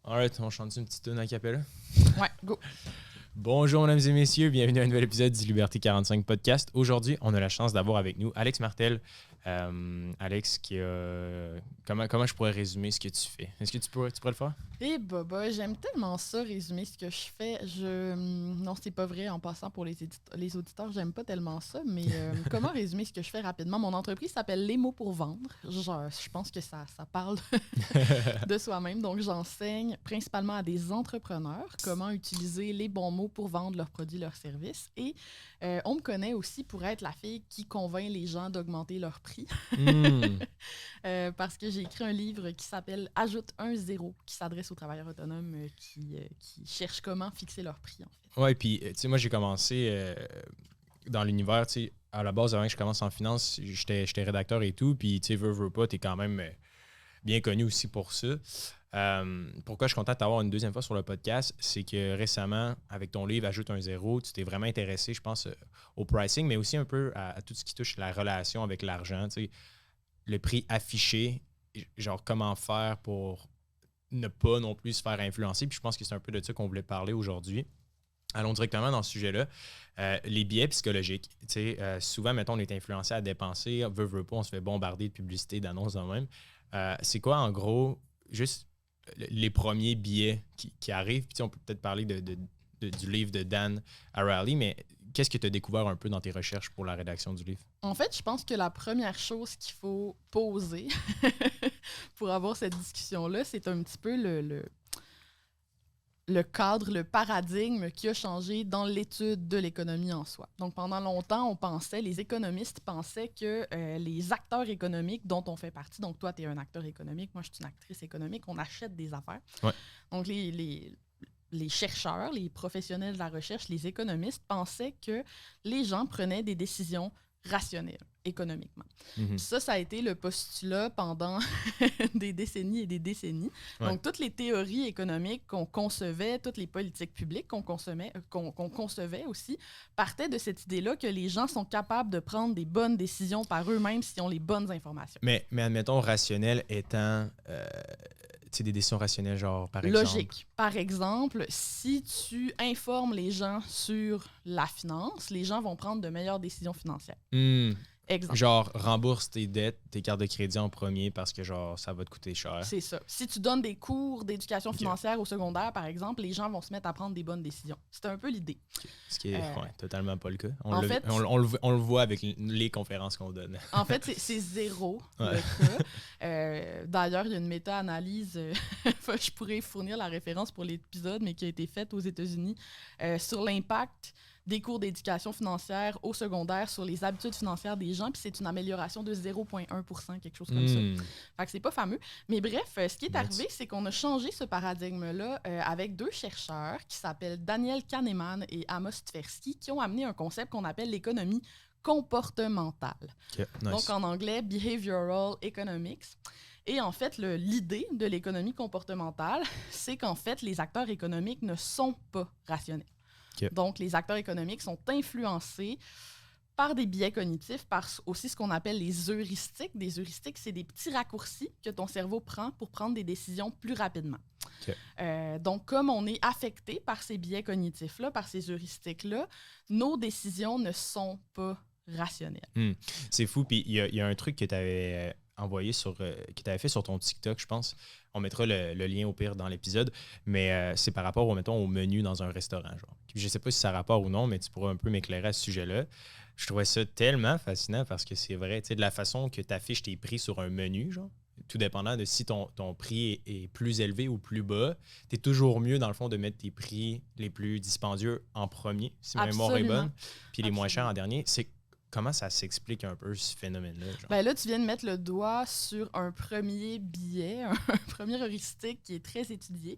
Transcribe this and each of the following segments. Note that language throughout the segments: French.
Alright, on chante une petite tune à cappella? Ouais, go. Bonjour mesdames et messieurs, bienvenue à un nouvel épisode du Liberté 45 podcast. Aujourd'hui, on a la chance d'avoir avec nous Alex Martel. Alex, comment je pourrais résumer ce que tu fais? Est-ce que tu pourrais le faire? Et Baba, j'aime tellement ça, résumer ce que je fais. Non, c'est pas vrai en passant pour les auditeurs, j'aime pas tellement ça, mais comment résumer ce que je fais rapidement? Mon entreprise s'appelle Les mots pour vendre. Genre, je pense que ça parle de soi-même. Donc, j'enseigne principalement à des entrepreneurs comment utiliser les bons mots pour vendre leurs produits, leurs services. Et on me connaît aussi pour être la fille qui convainc les gens d'augmenter leur prix. Parce que j'ai écrit un livre qui s'appelle « Ajoute un zéro » qui s'adresse aux travailleurs autonomes qui cherchent comment fixer leur prix, en fait. Ouais, puis tu sais, moi j'ai commencé dans l'univers, tu sais, à la base avant que je commence en finance, j'étais rédacteur et tout, puis tu sais, veux pas, t'es quand même bien connu aussi pour ça. Pourquoi je suis content de t'avoir une deuxième fois sur le podcast, c'est que récemment, avec ton livre Ajoute un zéro, tu t'es vraiment intéressé, je pense, au pricing, mais aussi un peu à tout ce qui touche la relation avec l'argent, tu sais, le prix affiché, genre comment faire pour ne pas non plus se faire influencer. Puis je pense que c'est un peu de ça qu'on voulait parler aujourd'hui. Allons directement dans ce sujet-là. Les biais psychologiques. Tu sais, souvent, mettons, on est influencé à dépenser, veut pas, on se fait bombarder de publicité, d'annonces de même. C'est quoi, en gros, juste les premiers biais qui arrivent? Puis on peut peut-être parler du livre de Dan Ariely, mais qu'est-ce que tu as découvert un peu dans tes recherches pour la rédaction du livre? En fait, je pense que la première chose qu'il faut poser pour avoir cette discussion-là, c'est un petit peu le cadre, le paradigme qui a changé dans l'étude de l'économie en soi. Donc, pendant longtemps, les économistes pensaient que les acteurs économiques dont on fait partie, donc toi, tu es un acteur économique, moi, je suis une actrice économique, on achète des affaires. Ouais. Donc, les chercheurs, les professionnels de la recherche, les économistes pensaient que les gens prenaient des décisions rationnelles économiquement. Mm-hmm. Ça a été le postulat pendant des décennies et des décennies. Ouais. Donc, toutes les théories économiques qu'on concevait, toutes les politiques publiques qu'on concevait aussi, partaient de cette idée-là que les gens sont capables de prendre des bonnes décisions par eux-mêmes s'ils ont les bonnes informations. Mais admettons, rationnel étant... des décisions rationnelles, genre, par exemple. Logique. Par exemple, si tu informes les gens sur la finance, les gens vont prendre de meilleures décisions financières. Exemple. Genre, rembourse tes dettes, tes cartes de crédit en premier parce que, genre, ça va te coûter cher. C'est ça. Si tu donnes des cours d'éducation financière au secondaire, par exemple, les gens vont se mettre à prendre des bonnes décisions. C'est un peu l'idée. Ce qui est totalement pas le cas. On le voit avec les conférences qu'on donne. En fait, c'est zéro le cas. D'ailleurs, il y a une méta-analyse, je pourrais fournir la référence pour l'épisode, mais qui a été faite aux États-Unis sur l'impact des cours d'éducation financière au secondaire sur les habitudes financières des gens, puis c'est une amélioration de 0,1%, quelque chose comme ça. Fait que c'est pas fameux. Mais bref, ce qui est arrivé, c'est qu'on a changé ce paradigme-là avec deux chercheurs qui s'appellent Daniel Kahneman et Amos Tversky, qui ont amené un concept qu'on appelle l'économie comportementale. Okay, nice. Donc, en anglais, Behavioral Economics. Et en fait, l'idée de l'économie comportementale, c'est qu'en fait, les acteurs économiques ne sont pas rationnels. Okay. Donc, les acteurs économiques sont influencés par des biais cognitifs, par aussi ce qu'on appelle les heuristiques. Des heuristiques, c'est des petits raccourcis que ton cerveau prend pour prendre des décisions plus rapidement. Okay. Donc, comme on est affecté par ces biais cognitifs-là, par ces heuristiques-là, nos décisions ne sont pas rationnelles. C'est fou. Puis, il y a un truc que tu avais envoyé que tu avais fait sur ton TikTok, je pense. On mettra le lien au pire dans l'épisode, mais c'est par rapport, au menu dans un restaurant. Genre. Je ne sais pas si ça a rapport ou non, mais tu pourrais un peu m'éclairer à ce sujet-là. Je trouvais ça tellement fascinant parce que c'est vrai, tu sais, de la façon que tu affiches tes prix sur un menu, genre, tout dépendant de si ton prix est plus élevé ou plus bas, tu es toujours mieux, dans le fond, de mettre tes prix les plus dispendieux en premier, si ma mémoire est bonne, puis les moins chers en dernier. Comment ça s'explique un peu, ce phénomène-là? Genre? Ben là, tu viens de mettre le doigt sur un premier biais, un premier heuristique qui est très étudié.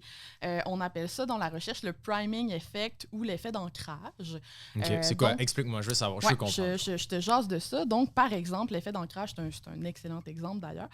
On appelle ça dans la recherche le priming effect ou l'effet d'ancrage. Okay. C'est quoi? Explique-moi, je veux savoir, je veux comprendre. Je te jase de ça. Donc, par exemple, l'effet d'ancrage, c'est un excellent exemple d'ailleurs.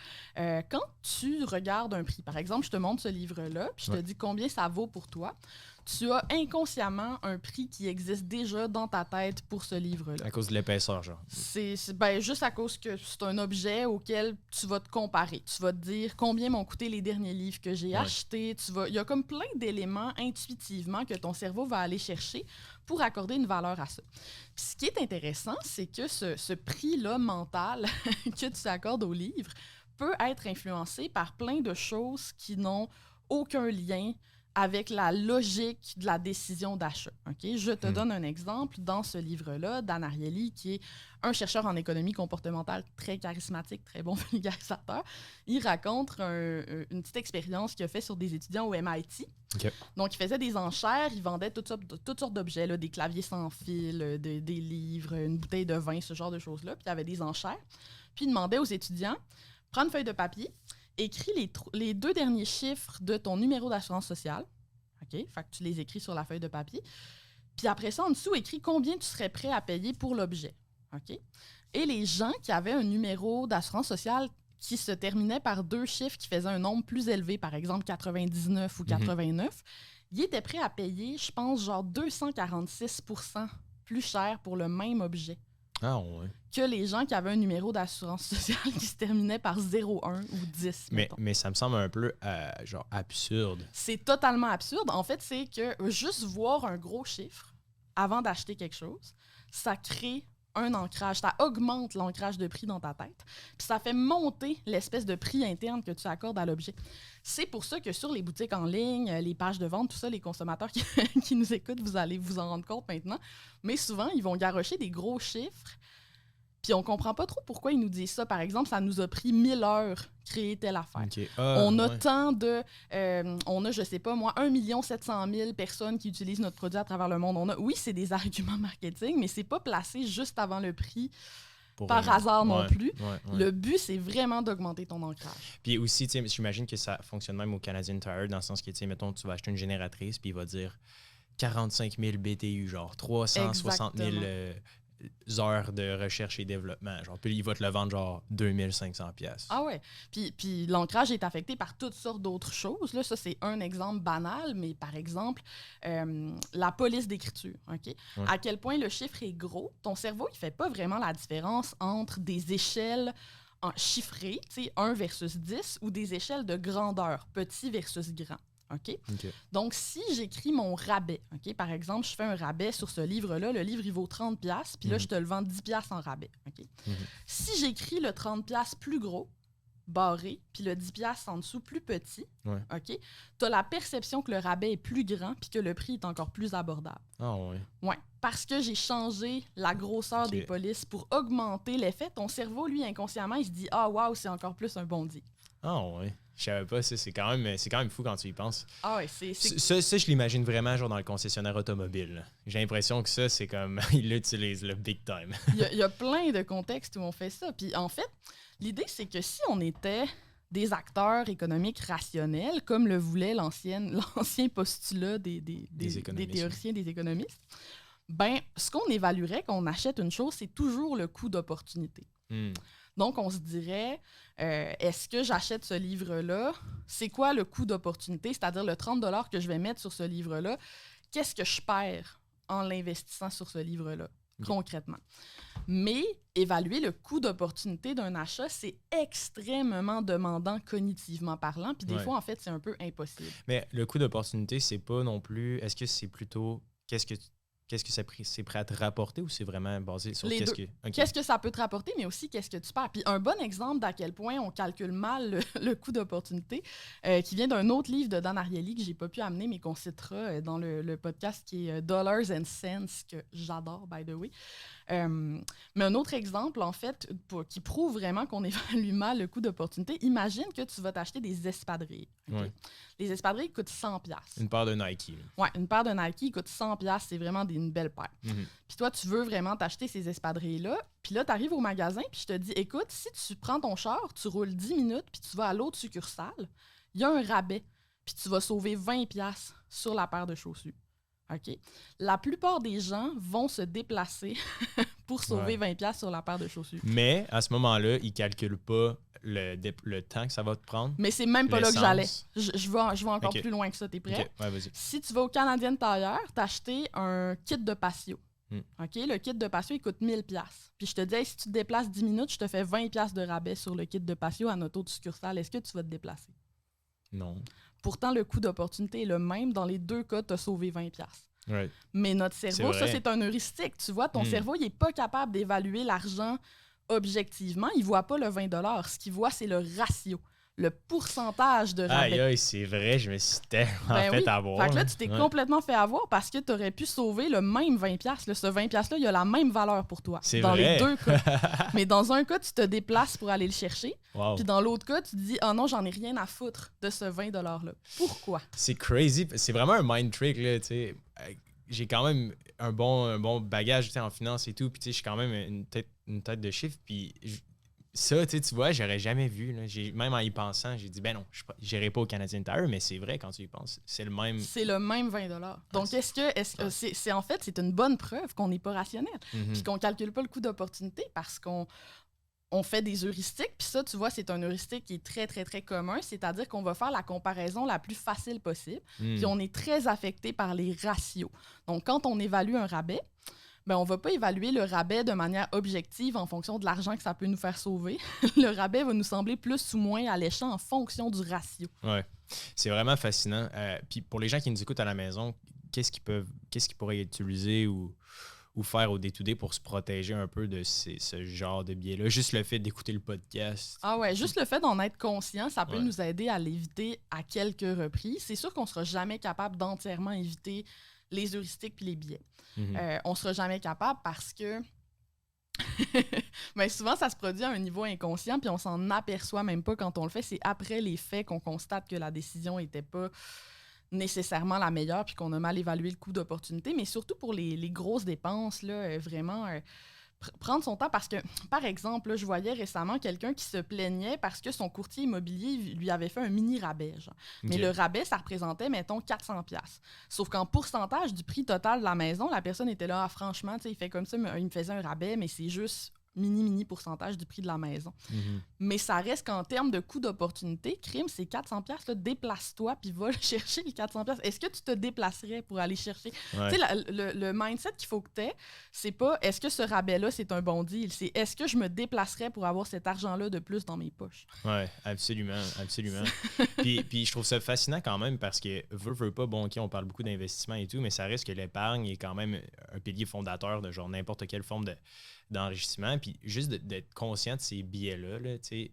Quand tu regardes un prix, par exemple, je te montre ce livre-là, puis je te dis combien ça vaut pour toi, tu as inconsciemment un prix qui existe déjà dans ta tête pour ce livre-là. À cause de l'épaisseur, genre. C'est juste à cause que c'est un objet auquel tu vas te comparer. Tu vas te dire combien m'ont coûté les derniers livres que j'ai achetés. Il y a comme plein d'éléments intuitivement que ton cerveau va aller chercher pour accorder une valeur à ça. Puis ce qui est intéressant, c'est que ce prix-là mental que tu accordes au livre peut être influencé par plein de choses qui n'ont aucun lien avec la logique de la décision d'achat. Okay? Je te donne un exemple. Dans ce livre-là, Dan Ariely, qui est un chercheur en économie comportementale très charismatique, très bon vulgarisateur, il raconte une petite expérience qu'il a fait sur des étudiants au MIT. Okay. Donc, il faisait des enchères, il vendait toutes sortes d'objets, là, des claviers sans fil, des livres, une bouteille de vin, ce genre de choses-là. Puis, il y avait des enchères. Puis, il demandait aux étudiants, prends une feuille de papier, écris les 2 derniers chiffres de ton numéro d'assurance sociale. OK? Fait que tu les écris sur la feuille de papier. Puis après ça, en dessous, écris combien tu serais prêt à payer pour l'objet. OK? Et les gens qui avaient un numéro d'assurance sociale qui se terminait par 2 chiffres qui faisaient un nombre plus élevé, par exemple 99 ou 89, ils étaient prêts à payer, je pense, genre 246 % plus cher pour le même objet. Ah ouais. Que les gens qui avaient un numéro d'assurance sociale qui se terminait par 01 ou 10. Mais ça me semble un peu genre absurde. C'est totalement absurde. En fait, c'est que juste voir un gros chiffre avant d'acheter quelque chose, ça crée un ancrage. Ça augmente l'ancrage de prix dans ta tête. Puis ça fait monter l'espèce de prix interne que tu accordes à l'objet. C'est pour ça que sur les boutiques en ligne, les pages de vente, tout ça, les consommateurs qui nous écoutent, vous allez vous en rendre compte maintenant. Mais souvent, ils vont garrocher des gros chiffres. Puis on comprend pas trop pourquoi ils nous disent ça. Par exemple, ça nous a pris 1000 heures créer telle affaire. Okay. On a tant de... on a, je sais pas moi, 1 700 000 personnes qui utilisent notre produit à travers le monde. Oui, c'est des arguments marketing, mais c'est pas placé juste avant le prix par hasard non plus. Le but, c'est vraiment d'augmenter ton ancrage. Puis aussi, j'imagine que ça fonctionne même au Canadian Tire, dans le sens que, mettons, tu vas acheter une génératrice, puis il va dire 45 000 BTU, genre 360 000 heures de recherche et développement. Genre, puis il va te le vendre genre 2500 $. Ah ouais. Puis l'ancrage est affecté par toutes sortes d'autres choses. Là, ça, c'est un exemple banal, mais par exemple, la police d'écriture. Okay? Ouais. À quel point le chiffre est gros, ton cerveau, il fait pas vraiment la différence entre des échelles chiffrées, 1 versus 10, ou des échelles de grandeur, petit versus grand. Okay? Donc, si j'écris mon rabais, par exemple, je fais un rabais sur ce livre-là, le livre, il vaut 30$, puis là, je te le vends 10$ en rabais. Si j'écris le 30$ plus gros, barré, puis le 10$ en dessous plus petit, tu as la perception que le rabais est plus grand puis que le prix est encore plus abordable. Ah oui. Ouais, parce que j'ai changé la grosseur des polices pour augmenter l'effet. Ton cerveau, lui, inconsciemment, il se dit « Ah, wow, c'est encore plus un bon deal. » Ah oui. Je savais pas, c'est quand même fou quand tu y penses. Ah ouais, c'est... Ça, je l'imagine vraiment genre dans le concessionnaire automobile. Là. J'ai l'impression que ça, c'est comme... ils l'utilisent, le big time. Il y a plein de contextes où on fait ça. Puis en fait, l'idée, c'est que si on était des acteurs économiques rationnels, comme le voulait l'ancien postulat des théoriciens, des économistes, ben, ce qu'on évaluerait quand on achète une chose, c'est toujours le coût d'opportunité. Donc, on se dirait, est-ce que j'achète ce livre-là? C'est quoi le coût d'opportunité? C'est-à-dire le 30$ que je vais mettre sur ce livre-là. Qu'est-ce que je perds en l'investissant sur ce livre-là, concrètement? Mais évaluer le coût d'opportunité d'un achat, c'est extrêmement demandant cognitivement parlant. Puis des fois, en fait, c'est un peu impossible. Mais le coût d'opportunité, c'est pas non plus... Est-ce que c'est plutôt... Qu'est-ce que c'est prêt à te rapporter ou c'est vraiment basé sur qu'est-ce que... Qu'est-ce que ça peut te rapporter, mais aussi qu'est-ce que tu perds. Puis un bon exemple d'à quel point on calcule mal le coût d'opportunité, qui vient d'un autre livre de Dan Ariely que j'ai pas pu amener, mais qu'on citera dans le podcast qui est Dollars and Cents, que j'adore, by the way. Mais un autre exemple, en fait, qui prouve vraiment qu'on évalue mal le coût d'opportunité, imagine que tu vas t'acheter des espadrilles. Les espadrilles coûtent 100$. Une paire de Nike. Oui, une paire de Nike coûte 100$. C'est vraiment une belle paire. Puis toi, tu veux vraiment t'acheter ces espadrilles-là. Puis là, tu arrives au magasin, puis je te dis, écoute, si tu prends ton char, tu roules 10 minutes, puis tu vas à l'autre succursale, il y a un rabais, puis tu vas sauver 20$ sur la paire de chaussures. OK? La plupart des gens vont se déplacer pour sauver 20$ sur la paire de chaussures. Mais à ce moment-là, ils ne calculent pas le temps que ça va te prendre. Mais c'est même pas là que j'allais. Je vais encore Ok. plus loin que ça. T'es prêt? Ok, ouais, vas-y. Si tu vas au Canadian Tire, t'as acheté un kit de patio. OK? Le kit de patio, il coûte 1000$. Puis je te dis, hey, si tu te déplaces 10 minutes, je te fais 20$ de rabais sur le kit de patio à notre autre succursale. Est-ce que tu vas te déplacer? Non. Pourtant, le coût d'opportunité est le même. Dans les deux cas, tu as sauvé 20$. Right. Mais notre cerveau, C'est ça, vrai. c'est un heuristique. Tu vois, ton cerveau, il n'est pas capable d'évaluer l'argent objectivement. Il ne voit pas le 20$. Ce qu'il voit, c'est le ratio, le pourcentage de rabais. Aïe, c'est vrai, je me suis tellement Ben fait oui. avoir. Fait que là, tu t'es complètement fait avoir parce que tu aurais pu sauver le même 20$. Là. Ce 20$-là, il a la même valeur pour toi. C'est dans vrai. les deux cas. Mais dans un cas, tu te déplaces pour aller le chercher. Wow. Puis dans l'autre cas, tu te dis « Ah non, j'en ai rien à foutre de ce 20$-là. » Pourquoi? C'est crazy. C'est vraiment un mind trick, là, tu sais. J'ai quand même un bon bagage, tu sais, en finance et tout. Puis, tu sais, je suis quand même une tête de chiffre. Puis, ça, tu vois, j'aurais jamais vu. Là. Même en y pensant, j'ai dit, ben non, je n'irai pas au Canadian Tire, mais c'est vrai quand tu y penses. C'est le même. C'est le même 20$. Donc, c'est en fait, c'est une bonne preuve qu'on n'est pas rationnel. Puis qu'on ne calcule pas le coût d'opportunité parce qu'on fait des heuristiques. Puis ça, tu vois, c'est un heuristique qui est très, très, très commun. C'est-à-dire qu'on va faire la comparaison la plus facile possible. Puis on est très affecté par les ratios. Donc, quand on évalue un rabais, ben, on ne va pas évaluer le rabais de manière objective en fonction de l'argent que ça peut nous faire sauver. Le rabais va nous sembler plus ou moins alléchant en fonction du ratio. Ouais, c'est vraiment fascinant. Puis pour les gens qui nous écoutent à la maison, qu'est-ce qu'ils pourraient utiliser ou faire au day-to-day pour se protéger un peu de ce genre de biais-là? Juste le fait d'écouter le podcast. Ah ouais, juste le fait d'en être conscient, ça peut nous aider à l'éviter à quelques reprises. C'est sûr qu'on ne sera jamais capable d'entièrement éviter les heuristiques puis les biais. On ne sera jamais capable parce que mais souvent, ça se produit à un niveau inconscient puis on s'en aperçoit même pas quand on le fait. C'est après les faits qu'on constate que la décision n'était pas nécessairement la meilleure puis qu'on a mal évalué le coût d'opportunité. Mais surtout pour les grosses dépenses, là, vraiment... prendre son temps parce que, par exemple, là, je voyais récemment quelqu'un qui se plaignait parce que son courtier immobilier lui avait fait un mini rabais. Genre. Mais le rabais, ça représentait, mettons, 400$. Sauf qu'en pourcentage du prix total de la maison, la personne était là, ah, franchement, il fait comme ça, il me faisait un rabais, mais c'est juste mini pourcentage du prix de la maison. Mais ça reste qu'en termes de coût d'opportunité, crime, c'est 400$, là, déplace-toi puis va chercher les 400$. Est-ce que tu te déplacerais pour aller chercher? Ouais. Tu sais, le mindset qu'il faut que tu aies, c'est pas est-ce que ce rabais-là, c'est un bon deal, c'est est-ce que je me déplacerais pour avoir cet argent-là de plus dans mes poches? Oui, absolument. puis je trouve ça fascinant quand même parce que veut pas, bon, OK, on parle beaucoup d'investissement et tout, mais ça reste que l'épargne est quand même un pilier fondateur de genre n'importe quelle forme d'enrichissement. Puis juste d'être conscient de ces biais-là, là, tu sais,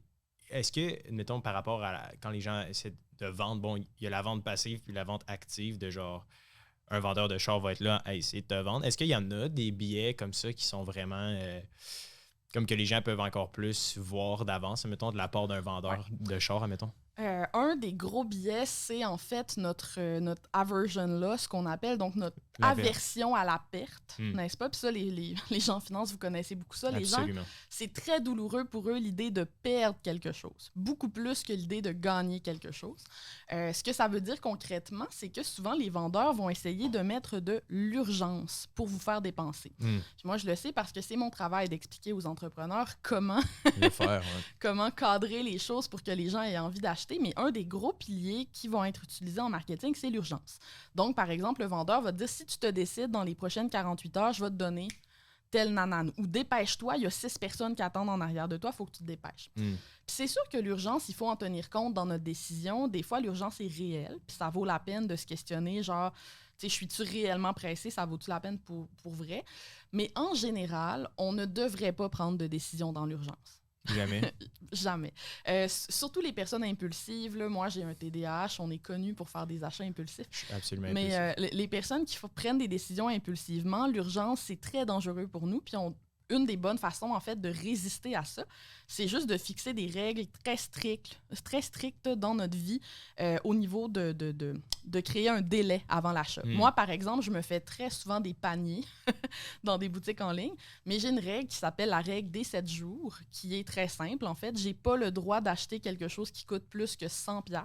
est-ce que, mettons, par rapport à quand les gens essaient de vendre, bon, il y a la vente passive puis la vente active de genre un vendeur de char va être là à essayer de te vendre. Est-ce qu'il y en a des biais comme ça qui sont vraiment... comme que les gens peuvent encore plus voir d'avance, mettons, de la part d'un vendeur de char, admettons? Un des gros biais, c'est en fait notre aversion loss, qu'on appelle, donc notre aversion à la perte, n'est-ce pas? Puis ça, les gens en finance, vous connaissez beaucoup ça. Absolument. Les gens, c'est très douloureux pour eux l'idée de perdre quelque chose, beaucoup plus que l'idée de gagner quelque chose. Ce que ça veut dire concrètement, c'est que souvent, les vendeurs vont essayer de mettre de l'urgence pour vous faire dépenser. Puis moi, je le sais parce que c'est mon travail d'expliquer aux entrepreneurs comment, comment cadrer les choses pour que les gens aient envie d'acheter. Mais un des gros piliers qui vont être utilisés en marketing, c'est l'urgence. Donc, par exemple, le vendeur va te dire, si tu te décides dans les prochaines 48 heures, je vais te donner tel nanane. Ou dépêche-toi, il y a 6 personnes qui attendent en arrière de toi, il faut que tu te dépêches. Puis c'est sûr que l'urgence, il faut en tenir compte dans notre décision. Des fois, l'urgence est réelle, puis ça vaut la peine de se questionner, genre, tu sais, suis-tu réellement pressé? Ça vaut-tu la peine pour vrai? Mais en général, on ne devrait pas prendre de décision dans l'urgence. Jamais. Jamais. Surtout les personnes impulsives. Là, moi, j'ai un TDAH. On est connu pour faire des achats impulsifs. Je suis absolument Mais impulsif. les personnes qui prennent des décisions impulsivement, l'urgence, c'est très dangereux pour nous. Puis une des bonnes façons, en fait, de résister à ça, c'est juste de fixer des règles très strictes dans notre vie au niveau de créer un délai avant l'achat. Moi, par exemple, je me fais très souvent des paniers dans des boutiques en ligne, mais j'ai une règle qui s'appelle la règle des 7 jours, qui est très simple. En fait, j'ai pas le droit d'acheter quelque chose qui coûte plus que 100$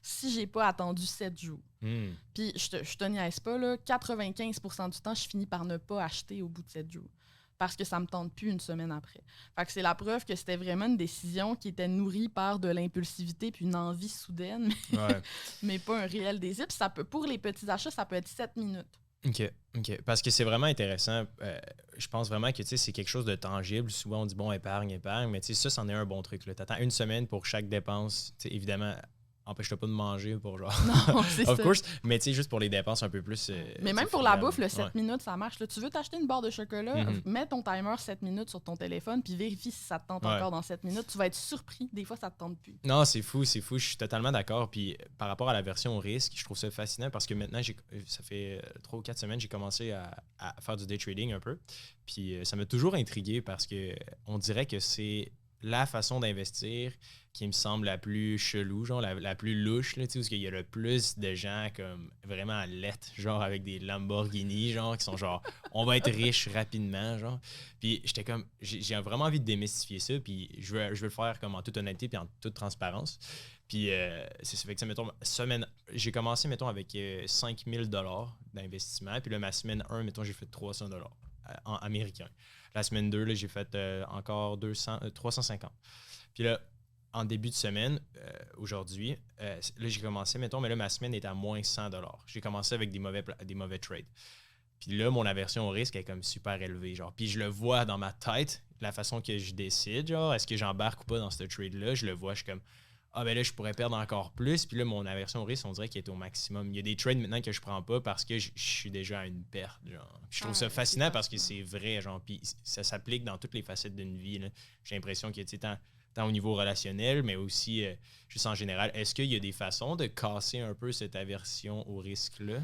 si j'ai pas attendu 7 jours. Puis, je te niaise pas, là, 95% du temps, je finis par ne pas acheter au bout de 7 jours. parce que ça me tente plus une semaine après. Fait que c'est la preuve que c'était vraiment une décision qui était nourrie par de l'impulsivité puis une envie soudaine, mais pas un réel désir. Puis ça peut, pour les petits achats, ça peut être 7 minutes. OK. Parce que c'est vraiment intéressant. Je pense vraiment que c'est quelque chose de tangible. Souvent, on dit, bon, épargne, mais ça, c'en est un bon truc. Tu attends une semaine pour chaque dépense. Évidemment, empêche-toi pas de manger pour genre. Non, c'est of ça. course, mais juste pour les dépenses un peu plus. Mais même pour la bouffe, le 7 minutes, ça marche. Là, tu veux t'acheter une barre de chocolat, mets ton timer 7 minutes sur ton téléphone, puis vérifie si ça te tente encore dans 7 minutes. Tu vas être surpris. Des fois, ça te tente plus. Non, c'est fou. Je suis totalement d'accord. Puis par rapport à la version au risque, je trouve ça fascinant parce que maintenant, ça fait 3 ou 4 semaines, j'ai commencé à faire du day trading un peu. Puis ça m'a toujours intrigué parce que on dirait que c'est la façon d'investir qui me semble la plus chelou, genre la plus louche, là, parce qu'il y a le plus de gens comme vraiment lettres, genre avec des Lamborghini, genre qui sont genre on va être riche rapidement, genre. Puis j'étais comme j'ai vraiment envie de démystifier ça, puis je veux le faire comme en toute honnêteté puis en toute transparence. Puis c'est ça fait que ça, mettons, j'ai commencé, mettons, avec 5 000 $ d'investissement, puis là, ma semaine 1, mettons, j'ai fait 300 $ en américain. La semaine 2, là, j'ai fait encore 350. Puis là, en début de semaine, aujourd'hui, là, j'ai commencé, mettons, mais là, ma semaine est à moins 100 $. J'ai commencé avec des mauvais trades. Puis là, mon aversion au risque est comme super élevée, genre. Puis je le vois dans ma tête, la façon que je décide, genre, est-ce que j'embarque ou pas dans ce trade-là, je le vois, je suis comme, ben là, je pourrais perdre encore plus. Puis là, mon aversion au risque, on dirait qu'il est au maximum. Il y a des trades maintenant que je prends pas parce que je suis déjà à une perte, genre. Je trouve ça fascinant parce que c'est vrai, genre. Puis ça s'applique dans toutes les facettes d'une vie, là. J'ai l'impression que, tu sais, tant au niveau relationnel, mais aussi juste en général. Est-ce qu'il y a des façons de casser un peu cette aversion au risque-là?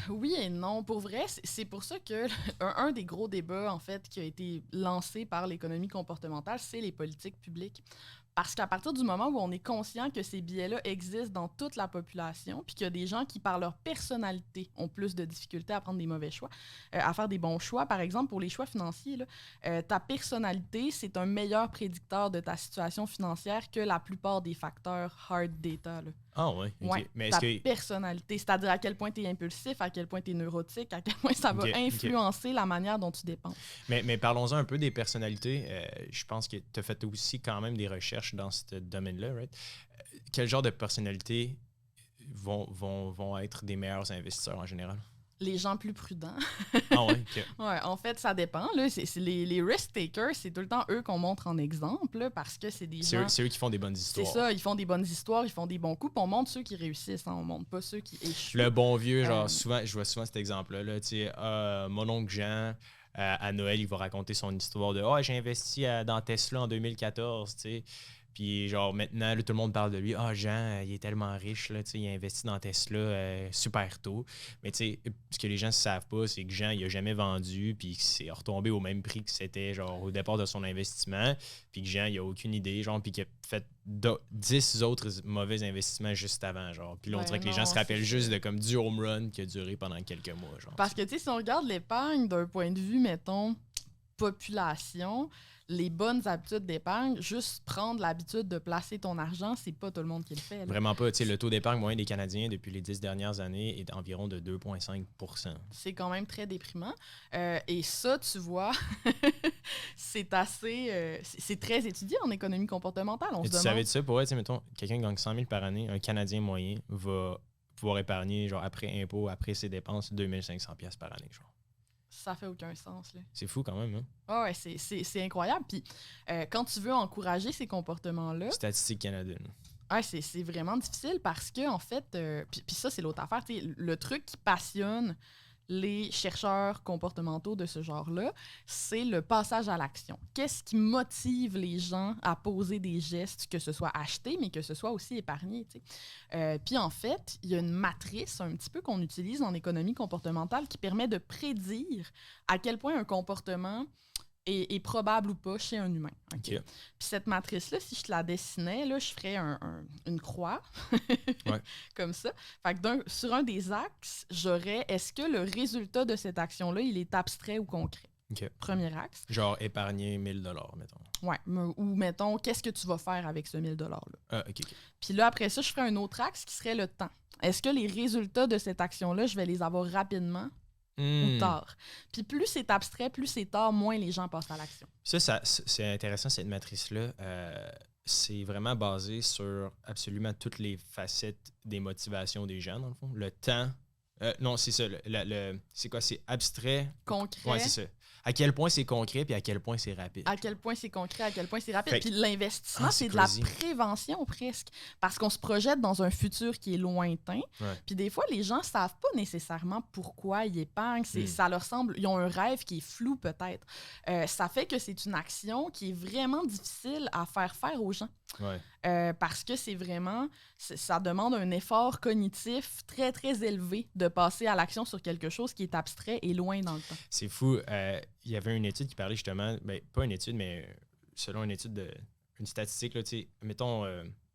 Oui et non. Pour vrai, c'est pour ça que un des gros débats, en fait, qui a été lancé par l'économie comportementale, c'est les politiques publiques. Parce qu'à partir du moment où on est conscient que ces biais-là existent dans toute la population, puis qu'il y a des gens qui, par leur personnalité, ont plus de difficultés à prendre des mauvais choix, à faire des bons choix. Par exemple, pour les choix financiers, là, ta personnalité, c'est un meilleur prédicteur de ta situation financière que la plupart des facteurs hard data, là. Ah ouais, OK. Ouais, Mais ta personnalité, c'est-à-dire à quel point tu es impulsif, à quel point tu es neurotique, à quel point ça va influencer la manière dont tu dépenses. Mais parlons-en un peu des personnalités. Je pense que tu as fait aussi quand même des recherches dans ce domaine-là, right? Quel genre de personnalités vont être des meilleurs investisseurs en général? Les gens plus prudents. Ah ouais, OK. Ouais, en fait, ça dépend. Là. C'est les risk-takers, c'est tout le temps eux qu'on montre en exemple là, parce que c'est des gens... C'est eux qui font des bonnes histoires. C'est ça, ils font des bonnes histoires, ils font des bons coups, puis on montre ceux qui réussissent, hein, on montre pas ceux qui échouent. Le bon vieux, genre, souvent, je vois souvent cet exemple-là. Là, tu sais, mon oncle Jean, à Noël, il va raconter son histoire de « j'ai investi dans Tesla en 2014, tu sais. » Puis genre maintenant, là, tout le monde parle de lui. Jean, il est tellement riche, là, il a investi dans Tesla super tôt. Mais tu sais, ce que les gens ne savent pas, c'est que Jean, il n'a jamais vendu, puis qu'il s'est retombé au même prix que c'était genre au départ de son investissement. Puis que Jean, il n'a aucune idée, genre, puis qu'il a fait 10 autres mauvais investissements juste avant, genre. Puis là, on dirait que les gens se rappellent juste de comme du home run qui a duré pendant quelques mois, genre. Parce que tu sais, si on regarde l'épargne d'un point de vue, mettons, population, les bonnes habitudes d'épargne, juste prendre l'habitude de placer ton argent, c'est pas tout le monde qui le fait. Là. Vraiment pas. Tu sais, le taux d'épargne moyen des Canadiens depuis les 10 dernières années est environ de 2,5 %. C'est quand même très déprimant. Et ça, tu vois, c'est assez... c'est très étudié en économie comportementale. On se demande... Tu savais de ça? Pour être, mettons, quelqu'un qui gagne 100 000 par année, un Canadien moyen va pouvoir épargner, genre après impôt, après ses dépenses, 2 500 $ par année, genre. Ça fait aucun sens. Là. C'est fou quand même, hein? Ah ouais, c'est incroyable. Puis quand tu veux encourager ces comportements-là... Statistique Canada. Ouais, c'est vraiment difficile parce que, en fait, puis ça, c'est l'autre affaire. Le truc qui passionne les chercheurs comportementaux de ce genre-là, c'est le passage à l'action. Qu'est-ce qui motive les gens à poser des gestes, que ce soit acheter, mais que ce soit aussi épargner, tu sais. Puis en fait, il y a une matrice un petit peu qu'on utilise en économie comportementale qui permet de prédire à quel point un comportement est probable ou pas chez un humain. Okay? Puis cette matrice-là, si je te la dessinais, là, je ferais une croix, comme ça. Fait que sur un des axes, j'aurais, est-ce que le résultat de cette action-là, il est abstrait ou concret? Premier axe. Genre épargner 1 000 $, mettons. Ouais, ou mettons, qu'est-ce que tu vas faire avec ce 1 000 $-là? OK. Puis là, après ça, je ferais un autre axe qui serait le temps. Est-ce que les résultats de cette action-là, je vais les avoir rapidement ou tard. Puis plus c'est abstrait, plus c'est tard, moins les gens passent à l'action. Ça c'est intéressant, cette matrice-là. C'est vraiment basé sur absolument toutes les facettes des motivations des gens, dans le fond. Le temps. Non, c'est ça. C'est quoi? C'est abstrait. Concret. Oui, c'est ça. À quel point c'est concret puis à quel point c'est rapide. À quel point c'est concret, à quel point c'est rapide. Puis l'investissement, c'est de crazy. la prévention presque. Parce qu'on se projette dans un futur qui est lointain. Ouais. Puis des fois, les gens ne savent pas nécessairement pourquoi ils épargnent. Ça leur semble... Ils ont un rêve qui est flou peut-être. Ça fait que c'est une action qui est vraiment difficile à faire aux gens. Ouais. Parce que c'est vraiment... Ça demande un effort cognitif très, très élevé de passer à l'action sur quelque chose qui est abstrait et loin dans le temps. C'est fou. Il y avait une étude qui parlait justement, pas une étude, mais selon une étude, une statistique, là, mettons,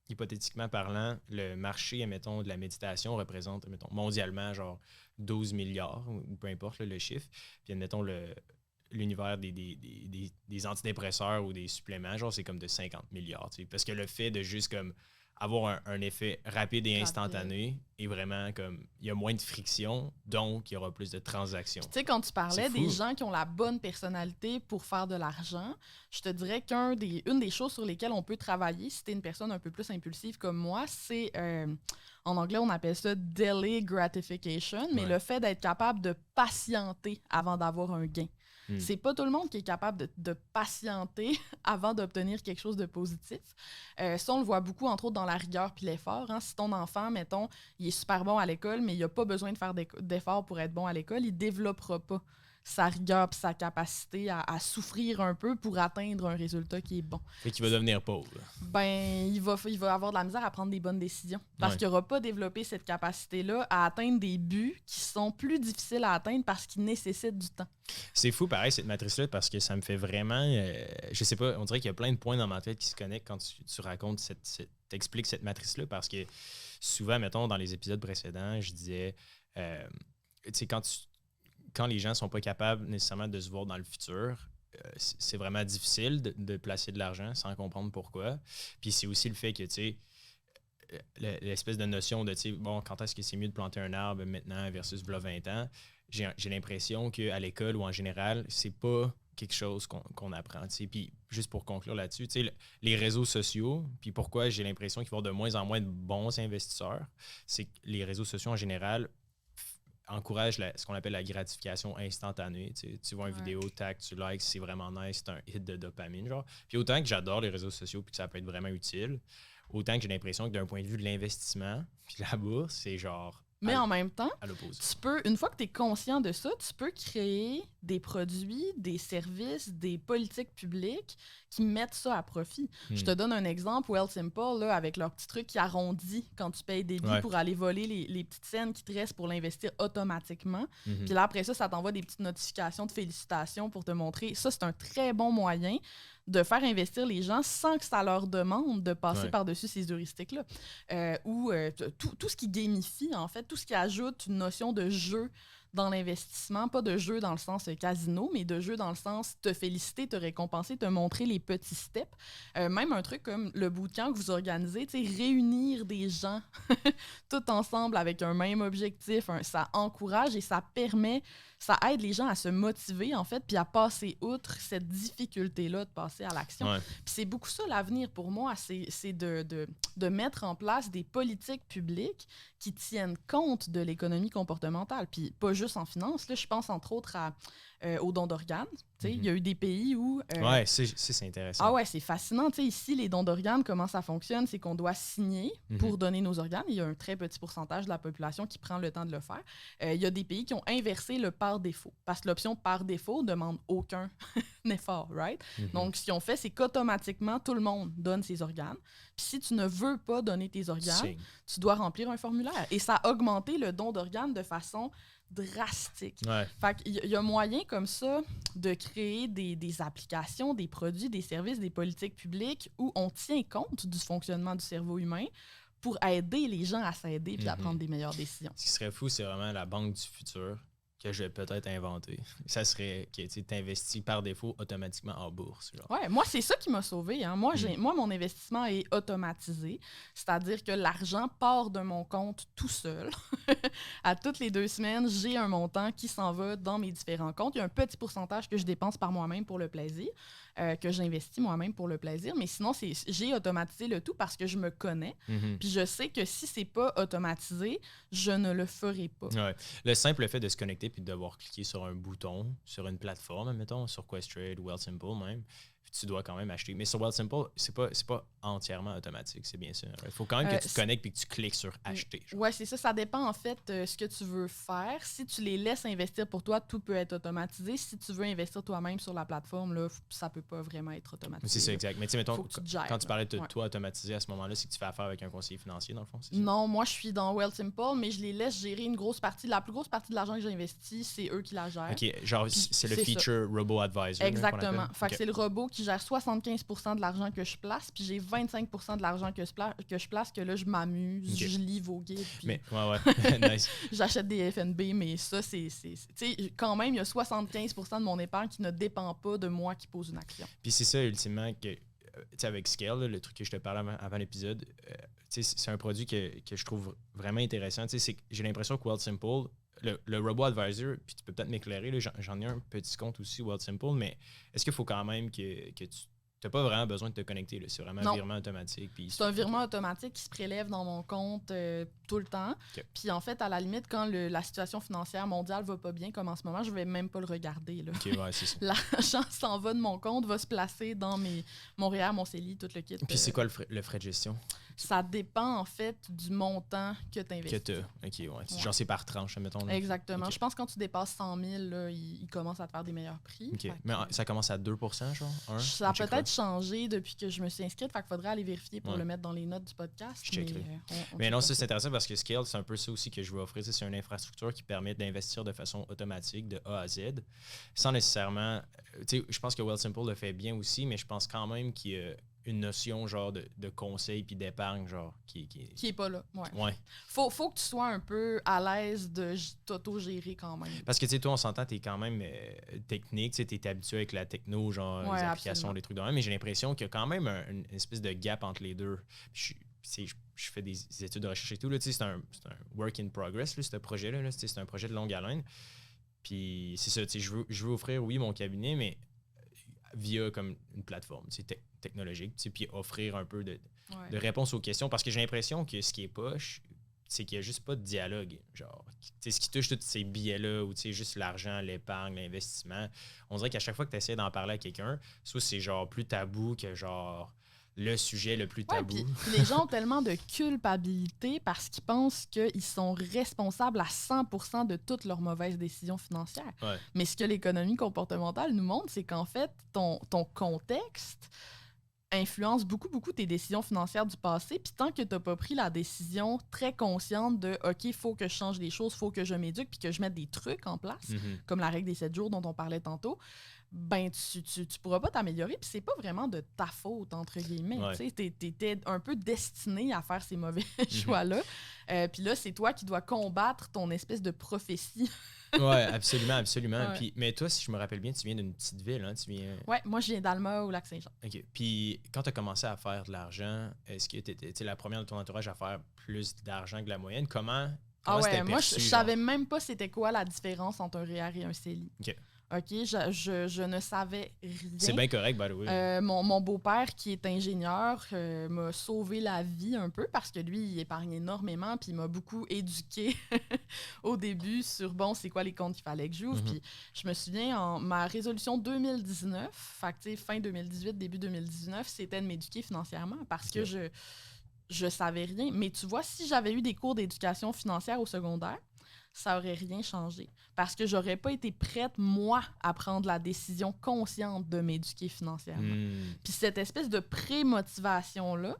hypothétiquement parlant, le marché, admettons, de la méditation représente, mettons, mondialement, genre 12 milliards, ou peu importe là, le chiffre. Puis, admettons, l'univers des antidépresseurs ou des suppléments, genre, c'est comme de 50 milliards. Parce que le fait de juste comme avoir un effet rapide et instantané et vraiment comme il y a moins de friction, donc il y aura plus de transactions. Tu sais, quand tu parlais des gens qui ont la bonne personnalité pour faire de l'argent, je te dirais qu'une des choses sur lesquelles on peut travailler, si tu es une personne un peu plus impulsive comme moi, c'est, en anglais, on appelle ça delay gratification, mais le fait d'être capable de patienter avant d'avoir un gain. C'est pas tout le monde qui est capable de patienter avant d'obtenir quelque chose de positif. Ça, on le voit beaucoup, entre autres, dans la rigueur puis l'effort. Hein. Si ton enfant, mettons, il est super bon à l'école, mais il n'a pas besoin de faire d'efforts pour être bon à l'école, il ne développera pas sa rigueur puis sa capacité à souffrir un peu pour atteindre un résultat qui est bon. Fait qu'il va devenir pauvre. Ben, il va avoir de la misère à prendre des bonnes décisions parce qu'il n'aura pas développé cette capacité-là à atteindre des buts qui sont plus difficiles à atteindre parce qu'ils nécessitent du temps. C'est fou, pareil, cette matrice-là, parce que ça me fait vraiment... je sais pas, on dirait qu'il y a plein de points dans ma tête qui se connectent quand tu racontes t'expliques cette matrice-là, parce que souvent, mettons, dans les épisodes précédents, je disais, tu sais, quand les gens sont pas capables nécessairement de se voir dans le futur, c'est vraiment difficile de placer de l'argent sans comprendre pourquoi. Puis c'est aussi le fait que, tu sais, l'espèce de notion de, tu sais, bon, quand est-ce que c'est mieux de planter un arbre maintenant versus v'là 20 ans, j'ai l'impression qu'à l'école ou en général, c'est pas quelque chose qu'on apprend. Tu sais. Puis juste pour conclure là-dessus, tu sais, les réseaux sociaux, puis pourquoi j'ai l'impression qu'il va y avoir de moins en moins de bons investisseurs, c'est que les réseaux sociaux en général encourage ce qu'on appelle la gratification instantanée. Tu vois une vidéo, tac, tu likes, c'est vraiment nice, c'est un hit de dopamine. Genre. Puis autant que j'adore les réseaux sociaux puis que ça peut être vraiment utile, autant que j'ai l'impression que d'un point de vue de l'investissement puis la bourse, c'est genre mais en même temps, une fois que tu es conscient de ça, tu peux créer des produits, des services, des politiques publiques qui mettent ça à profit. Je te donne un exemple, Wealthsimple, là, avec leur petit truc qui arrondit quand tu payes des billets pour aller voler les petites scènes qui te restent pour l'investir automatiquement. Puis là, après ça t'envoie des petites notifications de félicitations pour te montrer. Ça, c'est un très bon moyen de faire investir les gens sans que ça leur demande de passer par-dessus ces heuristiques-là. Tout ce qui gamifie, en fait, tout ce qui ajoute une notion de jeu dans l'investissement, pas de jeu dans le sens casino, mais de jeu dans le sens te féliciter, te récompenser, te montrer les petits steps. Même un truc comme le bootcamp que vous organisez, réunir des gens tout ensemble avec un même objectif, ça encourage et ça permet, ça aide les gens à se motiver, en fait, puis à passer outre cette difficulté-là de passer à l'action. Puis c'est beaucoup ça l'avenir pour moi, c'est de mettre en place des politiques publiques qui tiennent compte de l'économie comportementale, puis pas juste en finance. Là, je pense entre autres aux dons d'organes. Il y a eu des pays où... c'est intéressant. Ah ouais, c'est fascinant. Ici, les dons d'organes, comment ça fonctionne, c'est qu'on doit signer pour donner nos organes. Il y a un très petit pourcentage de la population qui prend le temps de le faire. Il y a des pays qui ont inversé le par défaut, parce que l'option par défaut ne demande aucun effort, right? Donc, ce qu'ils ont fait, c'est qu'automatiquement, tout le monde donne ses organes. Puis si tu ne veux pas donner tes organes, tu dois remplir un formulaire. Et ça a augmenté le don d'organes de façon drastique. Fait qu'il y a moyen comme ça de créer des applications, des produits, des services, des politiques publiques où on tient compte du fonctionnement du cerveau humain pour aider les gens à s'aider puis à prendre des meilleures décisions. Ce qui serait fou, c'est vraiment la banque du futur. que je vais peut-être inventer, ça serait que tu investis par défaut automatiquement en bourse. Genre. Ouais, moi, c'est ça qui m'a sauvé. Hein. Moi, mon investissement est automatisé. C'est-à-dire que l'argent part de mon compte tout seul. À toutes les 2 semaines, j'ai un montant qui s'en va dans mes différents comptes. Il y a un petit pourcentage que je dépense par moi-même pour le plaisir, que j'investis moi-même pour le plaisir. Mais sinon, j'ai automatisé le tout parce que je me connais. Puis je sais que si c'est pas automatisé, je ne le ferai pas. Ouais. Le simple fait de se connecter puis de devoir cliquer sur un bouton, sur une plateforme, mettons, sur Questrade ou Wealthsimple même, tu dois quand même acheter. Mais sur Wealthsimple, c'est pas entièrement automatique, c'est bien ça. Il faut quand même que tu te connectes et que tu cliques sur acheter. Oui, c'est ça. Ça dépend en fait ce que tu veux faire. Si tu les laisses investir pour toi, tout peut être automatisé. Si tu veux investir toi-même sur la plateforme, là, ça peut pas vraiment être automatisé. C'est ça, exact. Mais tu sais, mettons, quand tu parlais de ouais. toi automatisé à ce moment-là, c'est que tu fais affaire avec un conseiller financier, dans le fond, c'est ça? Non, moi, je suis dans Wealthsimple, mais je les laisse gérer une grosse partie. La plus grosse partie de l'argent que j'ai investi, c'est eux qui la gèrent. OK, genre, c'est le feature Robo-Advisor. Exactement. Fait que c'est le robot qui gère 75% de l'argent que je place, puis j'ai 25% de l'argent que je place, que là, je m'amuse, je lis vos guides. Puis Mais, ouais, nice. J'achète des FNB, mais ça, c'est tu sais, quand même, il y a 75% de mon épargne qui ne dépend pas de moi qui pose une action. Puis c'est ça, ultimement, que, tu sais, avec Scale, là, le truc que je te parlais avant l'épisode, tu sais, c'est un produit que je trouve vraiment intéressant. Tu sais, j'ai l'impression que Wealthsimple, le Robo-Advisor, puis tu peux peut-être m'éclairer, là, j'en ai un petit compte aussi, Wealthsimple, mais est-ce qu'il faut quand même que tu n'as pas vraiment besoin de te connecter? Là. C'est vraiment un virement automatique. C'est un virement automatique qui se prélève dans mon compte tout le temps. Okay. Puis en fait, à la limite, quand la situation financière mondiale va pas bien, comme en ce moment, je vais même pas le regarder. Là. Okay, ouais, c'est ça. L'argent s'en va de mon compte, va se placer dans mon REER, mon CELI, tout le kit. Puis c'est quoi le frais de gestion? Ça dépend, en fait, du montant que tu investis. Que tu as. OK, ouais. Genre, c'est par tranche, mettons. Là. Exactement. Okay. Je pense que quand tu dépasses 100 000, là, il commence à te faire des meilleurs prix. OK. Mais ça commence à 2%, genre? Ça a peut-être changé depuis que je me suis inscrite. Fait qu'il faudrait aller vérifier pour le mettre dans les notes du podcast. Je checkerai. Mais non, ça, c'est intéressant parce que Scale, c'est un peu ça aussi que je veux offrir. C'est une infrastructure qui permet d'investir de façon automatique, de A à Z, sans nécessairement... Tu sais, je pense que Wealthsimple le fait bien aussi, mais je pense quand même qu'il y a une notion genre de conseil puis d'épargne genre qui est pas là. Ouais. Faut que tu sois un peu à l'aise de t'auto-gérer quand même. Parce que tu sais, toi, on s'entend, t'es quand même technique, tu sais, t'es habitué avec la techno, genre les applications, absolument. Les trucs de même, mais j'ai l'impression qu'il y a quand même une espèce de gap entre les deux. Je fais des études de recherche et tout, là, tu sais, c'est un work in progress, là, ce projet-là, là, c'est un projet de longue haleine. Puis c'est ça, tu sais, je veux offrir, oui, mon cabinet, mais via comme une plateforme technologique, puis offrir un peu de réponse aux questions. Parce que j'ai l'impression que ce qui est poche, c'est qu'il n'y a juste pas de dialogue. Genre, ce qui touche tous ces billets-là, ou juste l'argent, l'épargne, l'investissement, on dirait qu'à chaque fois que tu essaies d'en parler à quelqu'un, soit c'est genre plus tabou que genre le sujet le plus tabou. Puis les gens ont tellement de culpabilité parce qu'ils pensent qu'ils sont responsables à 100% de toutes leurs mauvaises décisions financières. Ouais. Mais ce que l'économie comportementale nous montre, c'est qu'en fait, ton contexte influence beaucoup tes décisions financières du passé. Puis tant que tu n'as pas pris la décision très consciente de « OK, il faut que je change des choses, il faut que je m'éduque puis que je mette des trucs en place, comme la règle des 7 jours dont on parlait tantôt », ben tu pourras pas t'améliorer. Puis c'est pas vraiment de ta faute, entre guillemets. Tu étais un peu destiné à faire ces mauvais choix-là. Puis là, c'est toi qui dois combattre ton espèce de prophétie. Oui, absolument. Ouais. Puis, mais toi, si je me rappelle bien, tu viens d'une petite ville. Hein? Oui, moi, je viens d'Alma, au Lac-Saint-Jean. OK. Puis quand tu as commencé à faire de l'argent, est-ce que tu étais la première de ton entourage à faire plus d'argent que la moyenne? Comment c'était perçu? Moi, je savais même pas c'était quoi la différence entre un REER et un CELI. OK, je ne savais rien. C'est bien correct, by the way. Mon beau-père, qui est ingénieur, m'a sauvé la vie un peu parce que lui, il épargne énormément puis il m'a beaucoup éduqué au début sur, c'est quoi les comptes qu'il fallait que j'ouvre. Puis je me souviens, ma résolution 2019, fait que, fin 2018, début 2019, c'était de m'éduquer financièrement parce que je savais rien. Mais tu vois, si j'avais eu des cours d'éducation financière au secondaire, ça aurait rien changé. Parce que j'aurais pas été prête, moi, à prendre la décision consciente de m'éduquer financièrement. Puis cette espèce de pré-motivation-là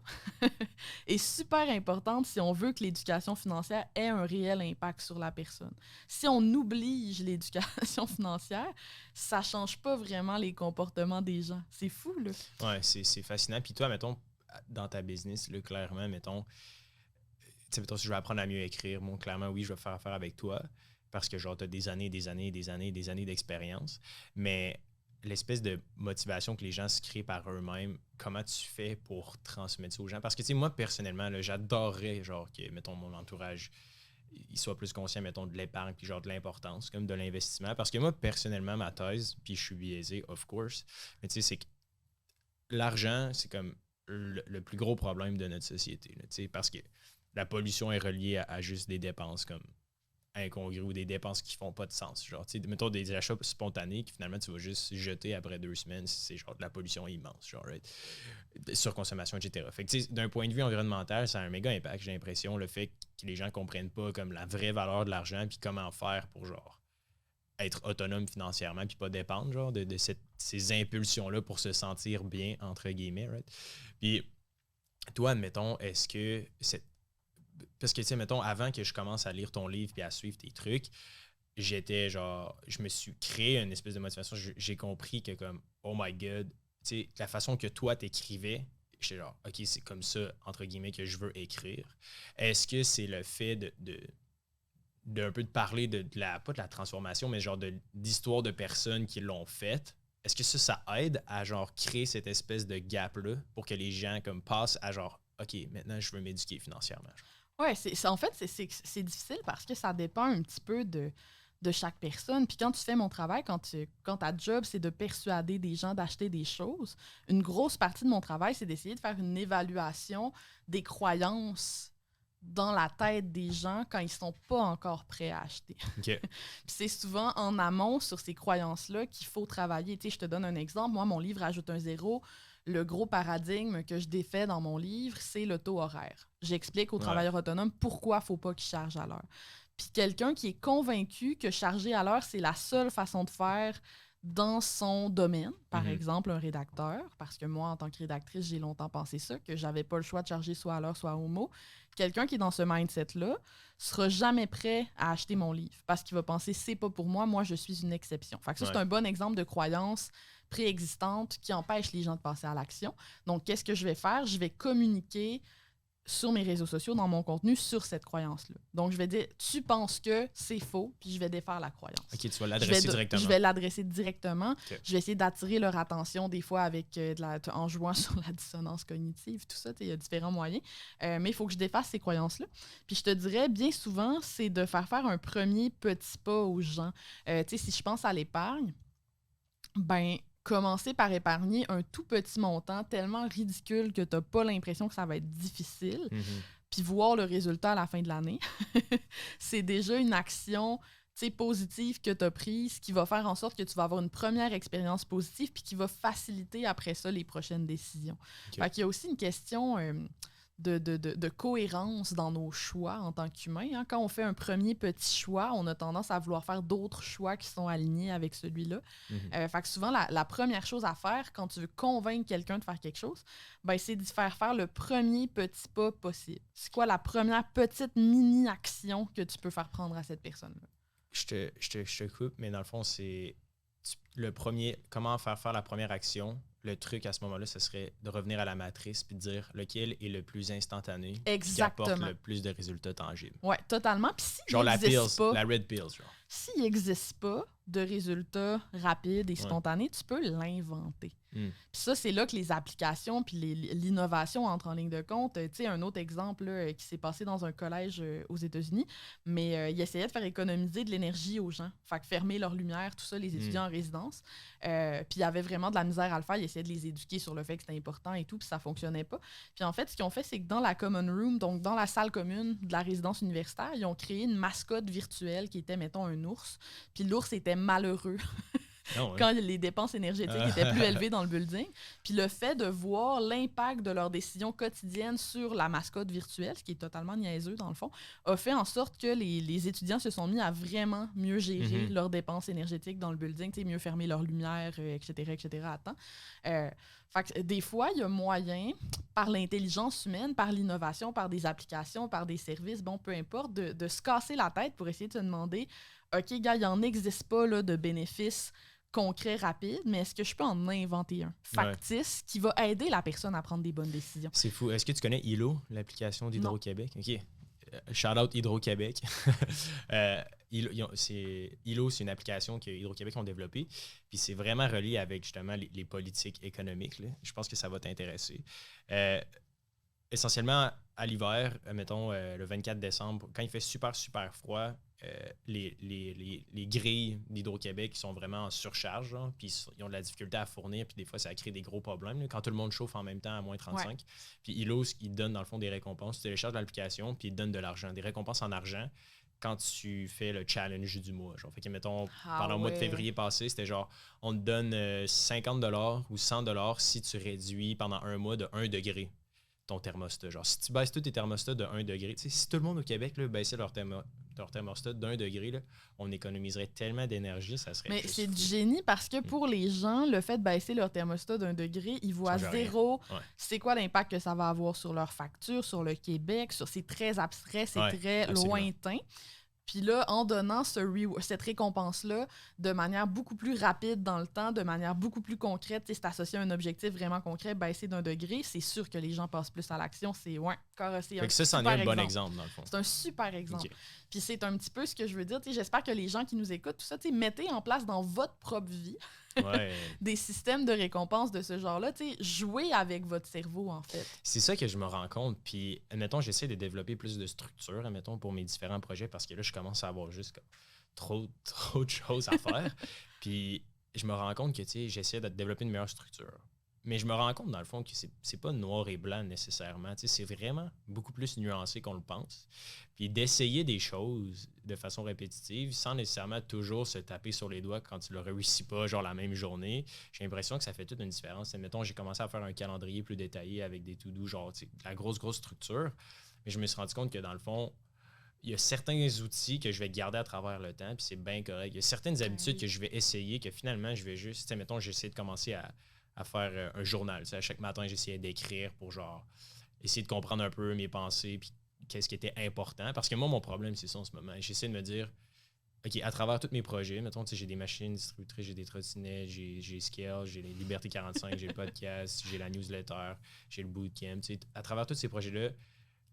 est super importante si on veut que l'éducation financière ait un réel impact sur la personne. Si on oblige l'éducation financière, ça change pas vraiment les comportements des gens. C'est fou, là. Ouais, c'est fascinant. Puis toi, mettons, dans ta business, là, clairement, mettons, si je veux apprendre à mieux écrire, clairement, oui, je vais faire affaire avec toi. parce que genre, tu as des années d'expérience. Mais l'espèce de motivation que les gens se créent par eux-mêmes, comment tu fais pour transmettre ça aux gens? Parce que, tu sais, moi, personnellement, là, j'adorerais, genre, que, mettons, mon entourage, il soit plus conscient, mettons, de l'épargne, puis genre de l'importance, comme de l'investissement. Parce que moi, personnellement, ma thèse, puis je suis biaisé, of course, mais tu sais, c'est que l'argent, c'est comme le plus gros problème de notre société, là, tu sais, parce que la pollution est reliée à juste des dépenses comme incongrues ou des dépenses qui font pas de sens. Genre, tu sais, mettons des achats spontanés que finalement tu vas juste jeter après 2 semaines, c'est genre de la pollution immense, genre, right? Surconsommation, etc. Fait que, tu sais, d'un point de vue environnemental, ça a un méga impact, j'ai l'impression, le fait que les gens comprennent pas comme la vraie valeur de l'argent puis comment faire pour, genre, être autonome financièrement puis pas dépendre, genre, de ces impulsions-là pour se sentir bien, entre guillemets, right? Puis, toi, admettons, est-ce que parce que, tu sais, mettons, avant que je commence à lire ton livre puis à suivre tes trucs, j'étais genre, je me suis créé une espèce de motivation. J'ai compris que, comme, oh my god, tu sais, la façon que toi t'écrivais, j'étais genre, ok, c'est comme ça, entre guillemets, que je veux écrire. Est-ce que c'est le fait d'un peu de parler pas de la transformation, mais genre d'histoires de personnes qui l'ont faite? Est-ce que ça aide à, genre, créer cette espèce de gap-là pour que les gens, comme, passent à, genre, ok, maintenant, je veux m'éduquer financièrement, genre. Ouais, en fait, c'est difficile parce que ça dépend un petit peu de chaque personne. Puis quand tu fais mon travail, quand ta job, c'est de persuader des gens d'acheter des choses, une grosse partie de mon travail, c'est d'essayer de faire une évaluation des croyances dans la tête des gens quand ils sont pas encore prêts à acheter. Okay. Puis c'est souvent en amont sur ces croyances-là qu'il faut travailler. Tu sais, je te donne un exemple. Moi, mon livre Ajoute un zéro, le gros paradigme que je défais dans mon livre, c'est le taux horaire. J'explique aux travailleurs autonomes pourquoi il ne faut pas qu'ils chargent à l'heure. Puis quelqu'un qui est convaincu que charger à l'heure, c'est la seule façon de faire dans son domaine, par exemple un rédacteur, parce que moi, en tant que rédactrice, j'ai longtemps pensé ça, que j'avais pas le choix de charger soit à l'heure, soit au mot. Quelqu'un qui est dans ce mindset-là sera jamais prêt à acheter mon livre parce qu'il va penser « c'est pas pour moi, moi je suis une exception ». Fait que ça, c'est un bon exemple de croyance préexistante qui empêche les gens de passer à l'action. Donc, qu'est-ce que je vais faire? Je vais communiquer sur mes réseaux sociaux, dans mon contenu, sur cette croyance-là. Donc, je vais dire, tu penses que c'est faux, puis je vais défaire la croyance. OK, tu vas l'adresser directement. Je vais l'adresser directement. Okay. Je vais essayer d'attirer leur attention, des fois, avec en jouant sur la dissonance cognitive, tout ça. Il y a différents moyens. Mais il faut que je défasse ces croyances-là. Puis je te dirais, bien souvent, c'est de faire un premier petit pas aux gens. Tu sais, si je pense à l'épargne, ben commencer par épargner un tout petit montant tellement ridicule que tu n'as pas l'impression que ça va être difficile, puis voir le résultat à la fin de l'année, c'est déjà une action positive que tu as prise qui va faire en sorte que tu vas avoir une première expérience positive puis qui va faciliter après ça les prochaines décisions. Okay. Fait qu'il y a aussi une question de cohérence dans nos choix en tant qu'humains. Hein. Quand on fait un premier petit choix, on a tendance à vouloir faire d'autres choix qui sont alignés avec celui-là. Fait que souvent, la première chose à faire quand tu veux convaincre quelqu'un de faire quelque chose, ben, c'est de faire le premier petit pas possible. C'est quoi la première petite mini-action que tu peux faire prendre à cette personne-là? Je te coupe, mais dans le fond, c'est le premier. Comment faire la première action? Le truc à ce moment-là, ce serait de revenir à la matrice puis de dire lequel est le plus instantané, qui apporte le plus de résultats tangibles. Oui, totalement. Puis genre la red pills, genre. S'il n'existe pas de résultats rapides et spontanés, tu peux l'inventer. Puis ça, c'est là que les applications puis l'innovation entrent en ligne de compte. Tu sais, un autre exemple là, qui s'est passé dans un collège aux États-Unis, mais il essayait de faire économiser de l'énergie aux gens. Fait que fermer leur lumière, tout ça, les étudiants en résidence. Puis il y avait vraiment de la misère à le faire. Ils essayaient de les éduquer sur le fait que c'était important et tout, puis ça fonctionnait pas. Puis en fait, ce qu'ils ont fait, c'est que dans la common room, donc dans la salle commune de la résidence universitaire, ils ont créé une mascotte virtuelle qui était, mettons, un ours. Puis l'ours était malheureux. Quand les dépenses énergétiques étaient plus élevées dans le building. Puis le fait de voir l'impact de leurs décisions quotidiennes sur la mascotte virtuelle, ce qui est totalement niaiseux dans le fond, a fait en sorte que les étudiants se sont mis à vraiment mieux gérer leurs dépenses énergétiques dans le building, mieux fermer leurs lumières, etc., à temps. Fait que des fois, il y a moyen, par l'intelligence humaine, par l'innovation, par des applications, par des services, bon, peu importe, de se casser la tête pour essayer de se demander, OK, gars, il n'en existe pas là, de bénéfices concret, rapide, mais est-ce que je peux en inventer un factice qui va aider la personne à prendre des bonnes décisions? C'est fou. Est-ce que tu connais ILO, l'application d'Hydro-Québec? OK. shout-out Hydro-Québec. Hilo, c'est une application que Hydro-Québec ont développée. Puis c'est vraiment relié avec justement les politiques économiques. Là. Je pense que ça va t'intéresser. Essentiellement, à l'hiver, mettons le 24 décembre, quand il fait super, super froid, les grilles d'Hydro-Québec sont vraiment en surcharge, genre, puis ils ont de la difficulté à fournir, puis des fois, ça crée des gros problèmes là, quand tout le monde chauffe en même temps à moins 35. Ouais. Puis Hilo, il donne dans le fond des récompenses. Tu télécharges l'application, puis il te donne de l'argent, des récompenses en argent quand tu fais le challenge du mois. Genre. Fait que, mettons, pendant le mois de février passé, c'était genre, on te donne 50$ ou 100$ si tu réduis pendant un mois de 1 degré ton thermostat. Genre, si tu baisses tous tes thermostats de 1 degré, tu sais, si tout le monde au Québec là, baissait leur thermostat d'1 degré, là, on économiserait tellement d'énergie, ça serait. Mais c'est du génie parce que pour les gens, le fait de baisser leur thermostat d'1 degré, ils voient zéro. Ouais. C'est quoi l'impact que ça va avoir sur leur facture, sur le Québec, c'est très abstrait, c'est très lointain. Puis là, en donnant cette récompense-là de manière beaucoup plus rapide dans le temps, de manière beaucoup plus concrète, c'est associé à un objectif vraiment concret, baisser d'1 degré, c'est sûr que les gens passent plus à l'action. C'est ça en est un bon exemple, dans le fond. C'est un super exemple. Okay. Puis c'est un petit peu ce que je veux dire. J'espère que les gens qui nous écoutent, tout ça, mettez en place dans votre propre vie des systèmes de récompense de ce genre-là. Jouez avec votre cerveau, en fait. C'est ça que je me rends compte. Puis, admettons, j'essaie de développer plus de structure, admettons, pour mes différents projets, parce que là, je commence à avoir juste trop de choses à faire. Puis, je me rends compte que, j'essaie de développer une meilleure structure. Mais je me rends compte, dans le fond, que c'est pas noir et blanc nécessairement. C'est vraiment beaucoup plus nuancé qu'on le pense. Puis d'essayer des choses de façon répétitive sans nécessairement toujours se taper sur les doigts quand tu ne le réussis pas, genre la même journée. J'ai l'impression que ça fait toute une différence. Mettons, j'ai commencé à faire un calendrier plus détaillé avec des to-do, genre de la grosse structure. Mais je me suis rendu compte que, dans le fond, il y a certains outils que je vais garder à travers le temps, puis c'est bien correct. Il y a certaines habitudes que je vais essayer, que finalement, je vais juste... Mettons, j'essaie de commencer à faire un journal. À chaque matin, j'essayais d'écrire pour genre essayer de comprendre un peu mes pensées puis qu'est-ce qui était important. Parce que moi, mon problème, c'est ça en ce moment. J'essaie de me dire, OK, à travers tous mes projets, mettons, j'ai des machines distributrices, j'ai des trottinettes, j'ai Scale, j'ai les Liberté 45, j'ai le podcast, j'ai la newsletter, j'ai le bootcamp. À travers tous ces projets-là,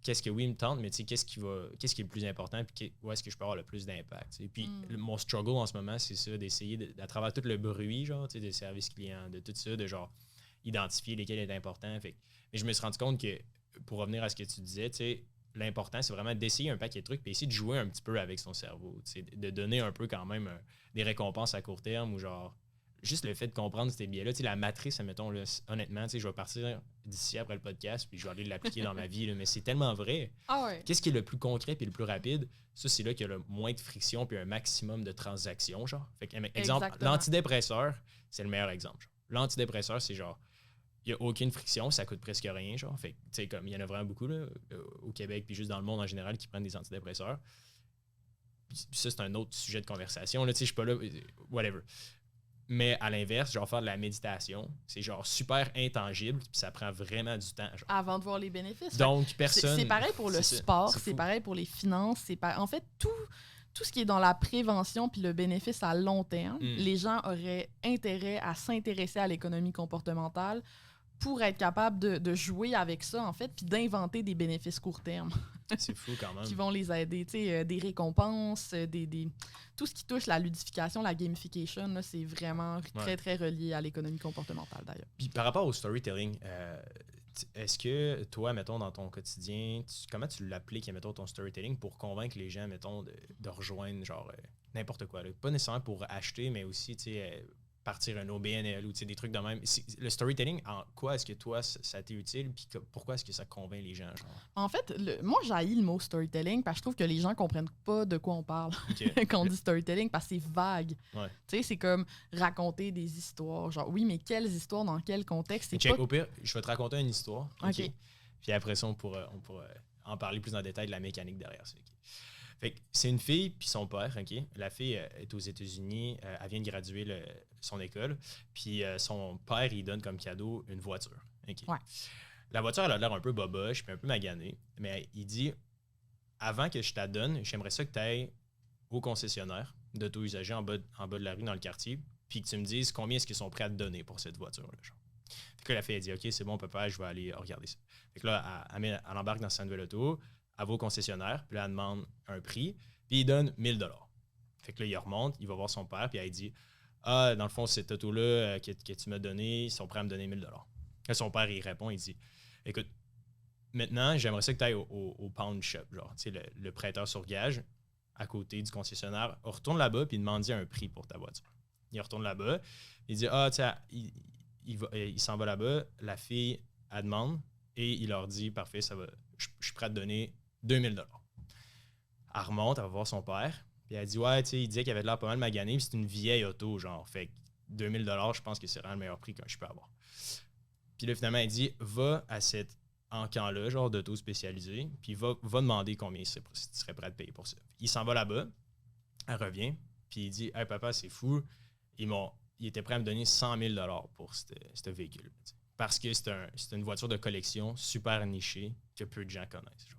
qu'est-ce que oui me tente, mais qu'est-ce qui est le plus important, puis où est-ce que je peux avoir le plus d'impact. Puis mon struggle en ce moment, c'est ça, d'essayer, à travers tout le bruit, genre, des services clients, de tout ça, de genre identifier lesquels est important. Mais je me suis rendu compte que, pour revenir à ce que tu disais, l'important, c'est vraiment d'essayer un paquet de trucs, puis essayer de jouer un petit peu avec son cerveau, de donner un peu quand même des récompenses à court terme, ou genre juste le fait de comprendre ces biais-là, la matrice, admettons, là, honnêtement, je vais partir d'ici après le podcast, puis je vais aller l'appliquer dans ma vie, là, mais c'est tellement vrai. Ah ouais. Qu'est-ce qui est le plus concret puis le plus rapide? Ça, c'est là qu'il y a le moins de friction puis un maximum de transactions, genre. Fait que, exemple, l'antidépresseur, c'est le meilleur exemple. Genre. L'antidépresseur, c'est genre, il n'y a aucune friction, ça coûte presque rien, genre. Fait que, comme il y en a vraiment beaucoup, là, au Québec puis juste dans le monde en général qui prennent des antidépresseurs. Puis ça, c'est un autre sujet de conversation, là, je suis pas là, whatever. Mais à l'inverse, genre faire de la méditation, c'est genre super intangible, puis ça prend vraiment du temps. Genre. Avant de voir les bénéfices. Donc, personne... C'est pareil pour le sport, c'est pareil pour les finances. En fait, tout ce qui est dans la prévention puis le bénéfice à long terme, les gens auraient intérêt à s'intéresser à l'économie comportementale pour être capable de jouer avec ça, en fait, puis d'inventer des bénéfices court terme. C'est fou quand même. Qui vont les aider. Des récompenses, tout ce qui touche la ludification, la gamification, là, c'est vraiment très, très relié à l'économie comportementale, d'ailleurs. Puis par rapport au storytelling, est-ce que toi, mettons, dans ton quotidien, comment tu l'appliques, mettons, ton storytelling pour convaincre les gens, mettons, de rejoindre, genre, n'importe quoi, là. Pas nécessairement pour acheter, mais aussi, tu sais... partir un OBNL ou des trucs de même. Le storytelling, en quoi est-ce que toi, ça t'est utile? Puis pourquoi est-ce que ça convainc les gens? Genre? En fait, moi, j'haïs le mot storytelling parce que je trouve que les gens ne comprennent pas de quoi on parle quand on dit storytelling parce que c'est vague. Ouais. Tu sais, c'est comme raconter des histoires. Genre, oui, mais quelles histoires, dans quel contexte? Au pire, je vais te raconter une histoire. OK. Puis après ça, on pourra en parler plus en détail de la mécanique derrière ça. Okay. Fait que c'est une fille puis son père, OK? La fille est aux États-Unis, elle vient de graduer son école, puis son père, il donne comme cadeau une voiture, OK? Ouais. La voiture, elle a l'air un peu boboche puis un peu maganée, mais il dit, avant que je te la donne, j'aimerais ça que tu ailles au concessionnaire d'auto-usagers en bas de la rue dans le quartier, puis que tu me dises combien est-ce qu'ils sont prêts à te donner pour cette voiture-là, genre. Fait que là, la fille, elle dit, OK, c'est bon, papa, je vais aller regarder ça. Fait que là, elle embarque dans sa nouvelle auto, elle va au concessionnaire, puis là, elle demande un prix, puis il donne 1 000 $. Fait que là, il remonte, il va voir son père, puis elle dit « Ah, dans le fond, cet auto-là que tu m'as donné, ils sont prêts à me donner 1 000 $. » Là, son père, il répond, il dit « Écoute, maintenant, j'aimerais ça que tu ailles au pawn shop, genre, tu sais, le prêteur sur gage, à côté du concessionnaire. Retourne là-bas, puis demande-y un prix pour ta voiture. » Il retourne là-bas, il dit « Ah, tu sais, il s'en va là-bas, la fille, elle demande, et il leur dit « Parfait, ça va, je suis prêt à te donner 2 000 $. » Elle remonte, elle va voir son père, puis elle dit « Ouais, tu sais, il disait qu'il avait de l'air pas mal magané, puis c'est une vieille auto, genre, fait que 2 000 $, je pense que c'est vraiment le meilleur prix que je peux avoir. » Puis là, finalement, elle dit « Va à cet encan-là, genre d'auto spécialisé, puis va demander combien il serait prêt à te payer pour ça. » Il s'en va là-bas, elle revient, puis il dit « Hey papa, c'est fou, il était prêt à me donner 100 000 $ pour ce véhicule. » Parce que c'est une voiture de collection super nichée que peu de gens connaissent. Genre.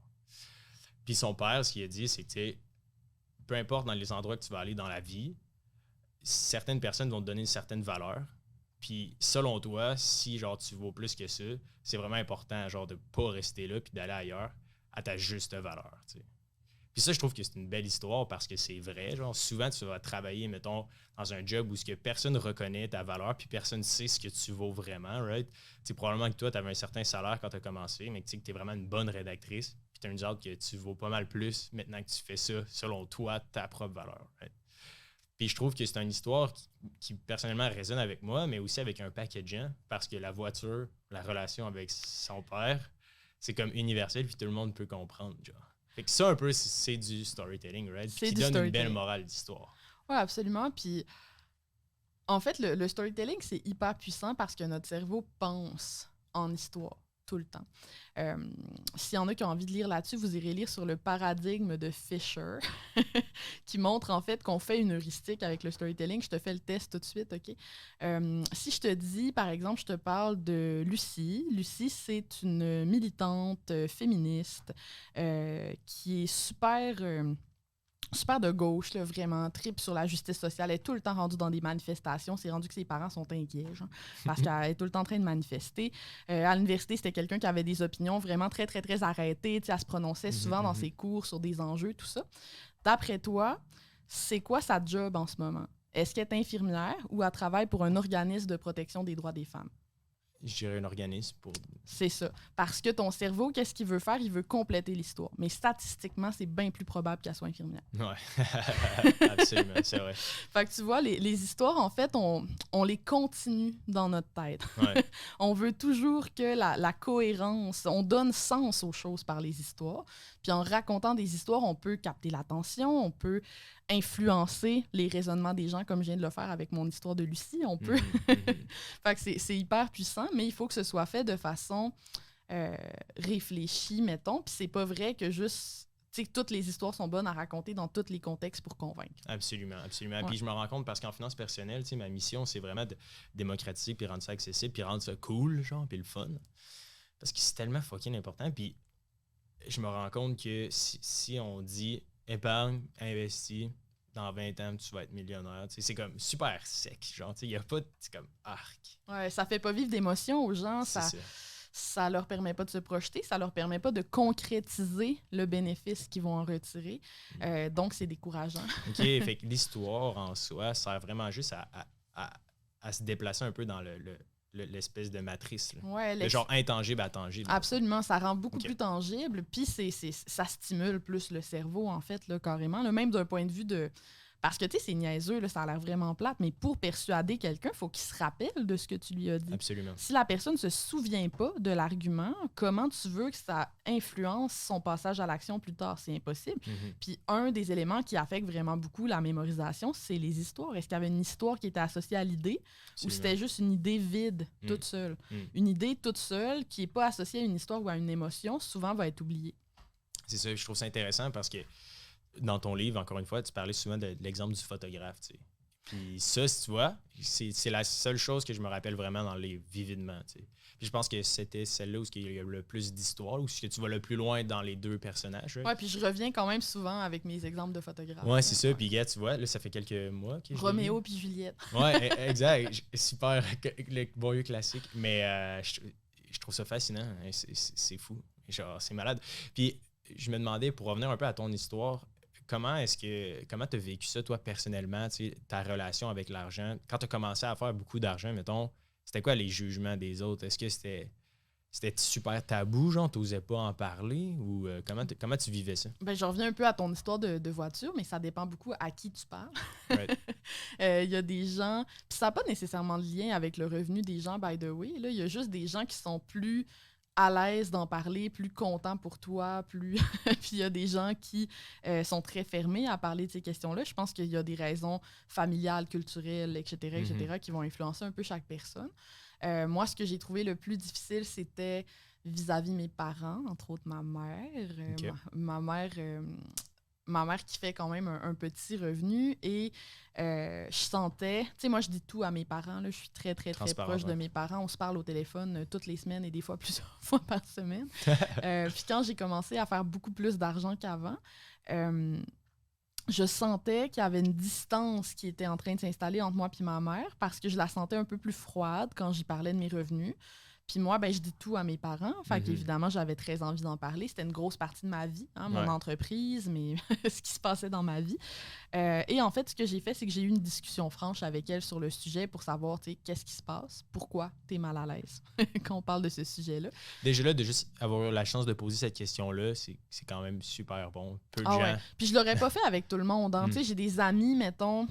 Puis son père, ce qu'il a dit, c'était peu importe dans les endroits que tu vas aller dans la vie, certaines personnes vont te donner une certaine valeur. Puis selon toi, si genre tu vaux plus que ça, c'est vraiment important genre de pas rester là puis d'aller ailleurs à ta juste valeur. T'sais. Puis ça, je trouve que c'est une belle histoire parce que c'est vrai. Genre, souvent, tu vas travailler, mettons, dans un job où ce que personne ne reconnaît ta valeur puis personne ne sait ce que tu vaux vraiment, right? T'sais, probablement que toi, tu avais un certain salaire quand tu as commencé, mais que tu es vraiment une bonne rédactrice puis tu as une autre que tu vaux pas mal plus maintenant que tu fais ça selon toi, ta propre valeur, right? Puis je trouve que c'est une histoire qui personnellement résonne avec moi, mais aussi avec un paquet de gens parce que la voiture, la relation avec son père, c'est comme universel puis tout le monde peut comprendre, genre. Fait que ça, un peu, c'est du storytelling, right? Puis qui donne une belle morale d'histoire. Oui, absolument. Puis, en fait, le storytelling, c'est hyper puissant parce que notre cerveau pense en histoire tout le temps. S'il y en a qui ont envie de lire là-dessus, vous irez lire sur le paradigme de Fisher, qui montre en fait qu'on fait une heuristique avec le storytelling. Je te fais le test tout de suite, OK? Si je te dis, par exemple, je te parle de Lucie. Lucie, c'est une militante féministe qui est super de gauche, là, vraiment, tripe sur la justice sociale. Elle est tout le temps rendue dans des manifestations. C'est rendu que ses parents sont inquiets, genre, parce qu'elle est tout le temps en train de manifester. À l'université, c'était quelqu'un qui avait des opinions vraiment très, très, très arrêtées. Elle se prononçait souvent dans ses cours sur des enjeux, tout ça. D'après toi, c'est quoi sa job en ce moment? Est-ce qu'elle est infirmière ou elle travaille pour un organisme de protection des droits des femmes? Je dirais un organisme pour... C'est ça. Parce que ton cerveau, qu'est-ce qu'il veut faire? Il veut compléter l'histoire. Mais statistiquement, c'est bien plus probable qu'elle soit infirmière. Ouais, absolument, c'est vrai. Fait que tu vois, les histoires, en fait, on les continue dans notre tête. Ouais. On veut toujours que la cohérence, on donne sens aux choses par les histoires. Puis en racontant des histoires, on peut capter l'attention, on peut influencer les raisonnements des gens, comme je viens de le faire avec mon histoire de Lucie. On peut... Fait que c'est hyper puissant, mais il faut que ce soit fait de façon réfléchie, mettons. Puis c'est pas vrai que juste... Tu sais, toutes les histoires sont bonnes à raconter dans tous les contextes pour convaincre. Absolument, absolument. Ouais. Puis je me rends compte parce qu'en finance personnelle, tu sais, ma mission, c'est vraiment de démocratiser puis rendre ça accessible puis rendre ça cool, genre, puis le fun. Parce que c'est tellement fucking important. Puis je me rends compte que si on dit épargne, investis, dans 20 ans, tu vas être millionnaire. Tu sais, c'est comme super sec. Genre, il n'y a pas de... C'est comme arc. Ouais, ça fait pas vivre d'émotion aux gens. Ça leur permet pas de se projeter. Ça leur permet pas de concrétiser le bénéfice qu'ils vont en retirer. Donc, c'est décourageant. OK, fait que l'histoire en soi sert vraiment juste à se déplacer un peu dans l'espèce de matrice. Ouais, le genre intangible à tangible. Absolument, ça rend beaucoup plus tangible. Puis ça stimule plus le cerveau, en fait, là, carrément. Là, même d'un point de vue de... Parce que, tu sais, c'est niaiseux, là, ça a l'air vraiment plate, mais pour persuader quelqu'un, il faut qu'il se rappelle de ce que tu lui as dit. Absolument. Si la personne ne se souvient pas de l'argument, comment tu veux que ça influence son passage à l'action plus tard? C'est impossible. Puis un des éléments qui affecte vraiment beaucoup la mémorisation, c'est les histoires. Est-ce qu'il y avait une histoire qui était associée à l'idée ou c'était juste une idée vide, toute seule? Une idée toute seule qui n'est pas associée à une histoire ou à une émotion, souvent va être oubliée. C'est ça, je trouve ça intéressant parce que dans ton livre, encore une fois, tu parlais souvent de l'exemple du photographe, tu sais. Puis ça, si tu vois, c'est la seule chose que je me rappelle vraiment dans le livre, vividement, tu sais. Puis je pense que c'était celle-là où il y a le plus d'histoire, où tu vas le plus loin dans les deux personnages. Ouais, puis je reviens quand même souvent avec mes exemples de photographes. Ouais, c'est ça. Puis gars, tu vois, là, ça fait quelques mois que Roméo puis Juliette. Ouais, exact. Super, le bon vieux classique. Mais je trouve ça fascinant. C'est fou. Genre, c'est malade. Puis je me demandais, pour revenir un peu à ton histoire, comment tu as vécu ça, toi, personnellement, ta relation avec l'argent? Quand tu as commencé à faire beaucoup d'argent, mettons, c'était quoi les jugements des autres? Est-ce que c'était super tabou, genre, t'osais pas en parler? Ou comment tu vivais ça? Ben, je reviens un peu à ton histoire de voiture, mais ça dépend beaucoup à qui tu parles. Right. Il y a des gens, puis ça n'a pas nécessairement de lien avec le revenu des gens, by the way. Là, il y a juste des gens qui sont plus à l'aise d'en parler, plus contents pour toi, plus... Puis il y a des gens qui sont très fermés à parler de ces questions-là. Je pense qu'il y a des raisons familiales, culturelles, etc., qui vont influencer un peu chaque personne. Moi, ce que j'ai trouvé le plus difficile, c'était vis-à-vis mes parents, entre autres ma mère. Ok. Ma mère qui fait quand même un petit revenu et je sentais, tu sais, moi je dis tout à mes parents, là, je suis très, très, très proche de mes parents. On se parle au téléphone toutes les semaines et des fois plusieurs fois par semaine. Puis quand j'ai commencé à faire beaucoup plus d'argent qu'avant, je sentais qu'il y avait une distance qui était en train de s'installer entre moi et ma mère parce que je la sentais un peu plus froide quand j'y parlais de mes revenus. Puis moi, ben, je dis tout à mes parents. Fait qu'évidemment, j'avais très envie d'en parler. C'était une grosse partie de ma vie, hein, mon entreprise, mais ce qui se passait dans ma vie. Et en fait, ce que j'ai fait, c'est que j'ai eu une discussion franche avec elle sur le sujet pour savoir, tu sais, qu'est-ce qui se passe, pourquoi tu es mal à l'aise quand on parle de ce sujet-là. Déjà là, de juste avoir la chance de poser cette question-là, c'est quand même super bon. Peu de gens... Ouais. Puis je l'aurais pas fait avec tout le monde. Hein. Tu sais, j'ai des amis, mettons,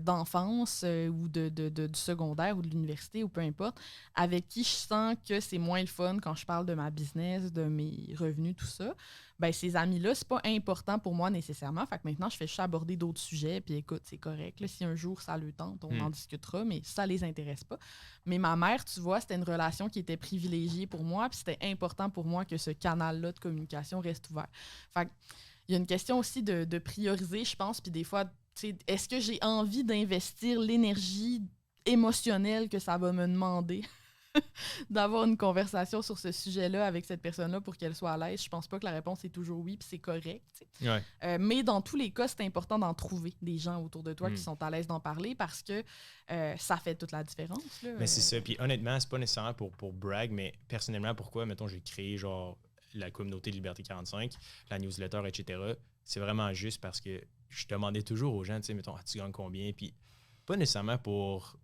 d'enfance ou du secondaire ou de l'université ou peu importe, avec qui je sens que c'est moins le fun quand je parle de ma business, de mes revenus, tout ça. Ben ces amis-là, c'est pas important pour moi nécessairement. Fait que maintenant, je fais juste aborder d'autres sujets. Puis écoute, c'est correct. Là, si un jour ça le tente, on en discutera, mais ça les intéresse pas. Mais ma mère, tu vois, c'était une relation qui était privilégiée pour moi. Puis c'était important pour moi que ce canal-là de communication reste ouvert. Fait que, il y a une question aussi de prioriser, je pense. Puis des fois, tu sais, est-ce que j'ai envie d'investir l'énergie émotionnelle que ça va me demander d'avoir une conversation sur ce sujet-là avec cette personne-là pour qu'elle soit à l'aise? Je pense pas que la réponse est toujours oui, puis c'est correct. Ouais. Mais dans tous les cas, c'est important d'en trouver des gens autour de toi qui sont à l'aise d'en parler parce que ça fait toute la différence. Là. Mais c'est ça. Puis honnêtement, c'est pas nécessairement pour brag, mais personnellement, pourquoi, mettons, j'ai créé genre la communauté Liberté 45, la newsletter, etc. C'est vraiment juste parce que je demandais toujours aux gens, tu sais, mettons, tu gagnes combien? Puis pas nécessairement pour...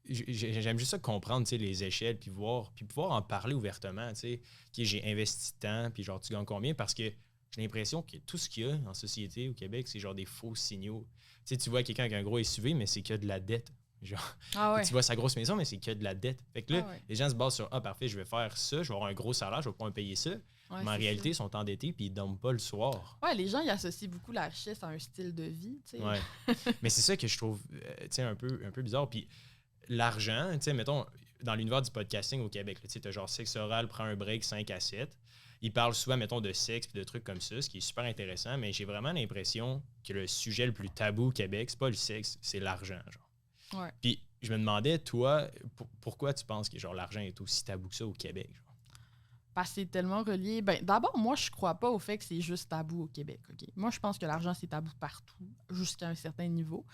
J'aime juste ça comprendre, tu sais, les échelles, puis pouvoir en parler ouvertement, tu sais, j'ai investi tant, puis genre, tu gagnes combien? Parce que j'ai l'impression que tout ce qu'il y a en société au Québec, c'est genre des faux signaux. Tu sais, tu vois quelqu'un avec un gros SUV, mais c'est que de la dette. Genre, tu vois sa grosse maison, mais c'est que de la dette. Fait que là, les gens se basent sur « Ah, parfait, je vais faire ça, je vais avoir un gros salaire, je vais pouvoir me payer ça. » Mais en réalité, ils sont endettés puis ils ne dorment pas le soir. Ouais, les gens, ils associent beaucoup la richesse à un style de vie, tu sais. Ouais. Mais c'est ça que je trouve, tu sais, un peu bizarre. Puis l'argent, tu sais, mettons, dans l'univers du podcasting au Québec, tu sais, t'as genre Sexe Oral prend un break 5 à 7. Ils parlent souvent, mettons, de sexe et de trucs comme ça, ce qui est super intéressant, mais j'ai vraiment l'impression que le sujet le plus tabou au Québec, c'est pas le sexe, c'est l'argent, genre. Ouais. Puis je me demandais, toi, pourquoi tu penses que genre l'argent est aussi tabou que ça au Québec, genre? Parce que c'est tellement relié. Ben, d'abord, moi, je crois pas au fait que c'est juste tabou au Québec. Okay? Moi, je pense que l'argent, c'est tabou partout, jusqu'à un certain niveau.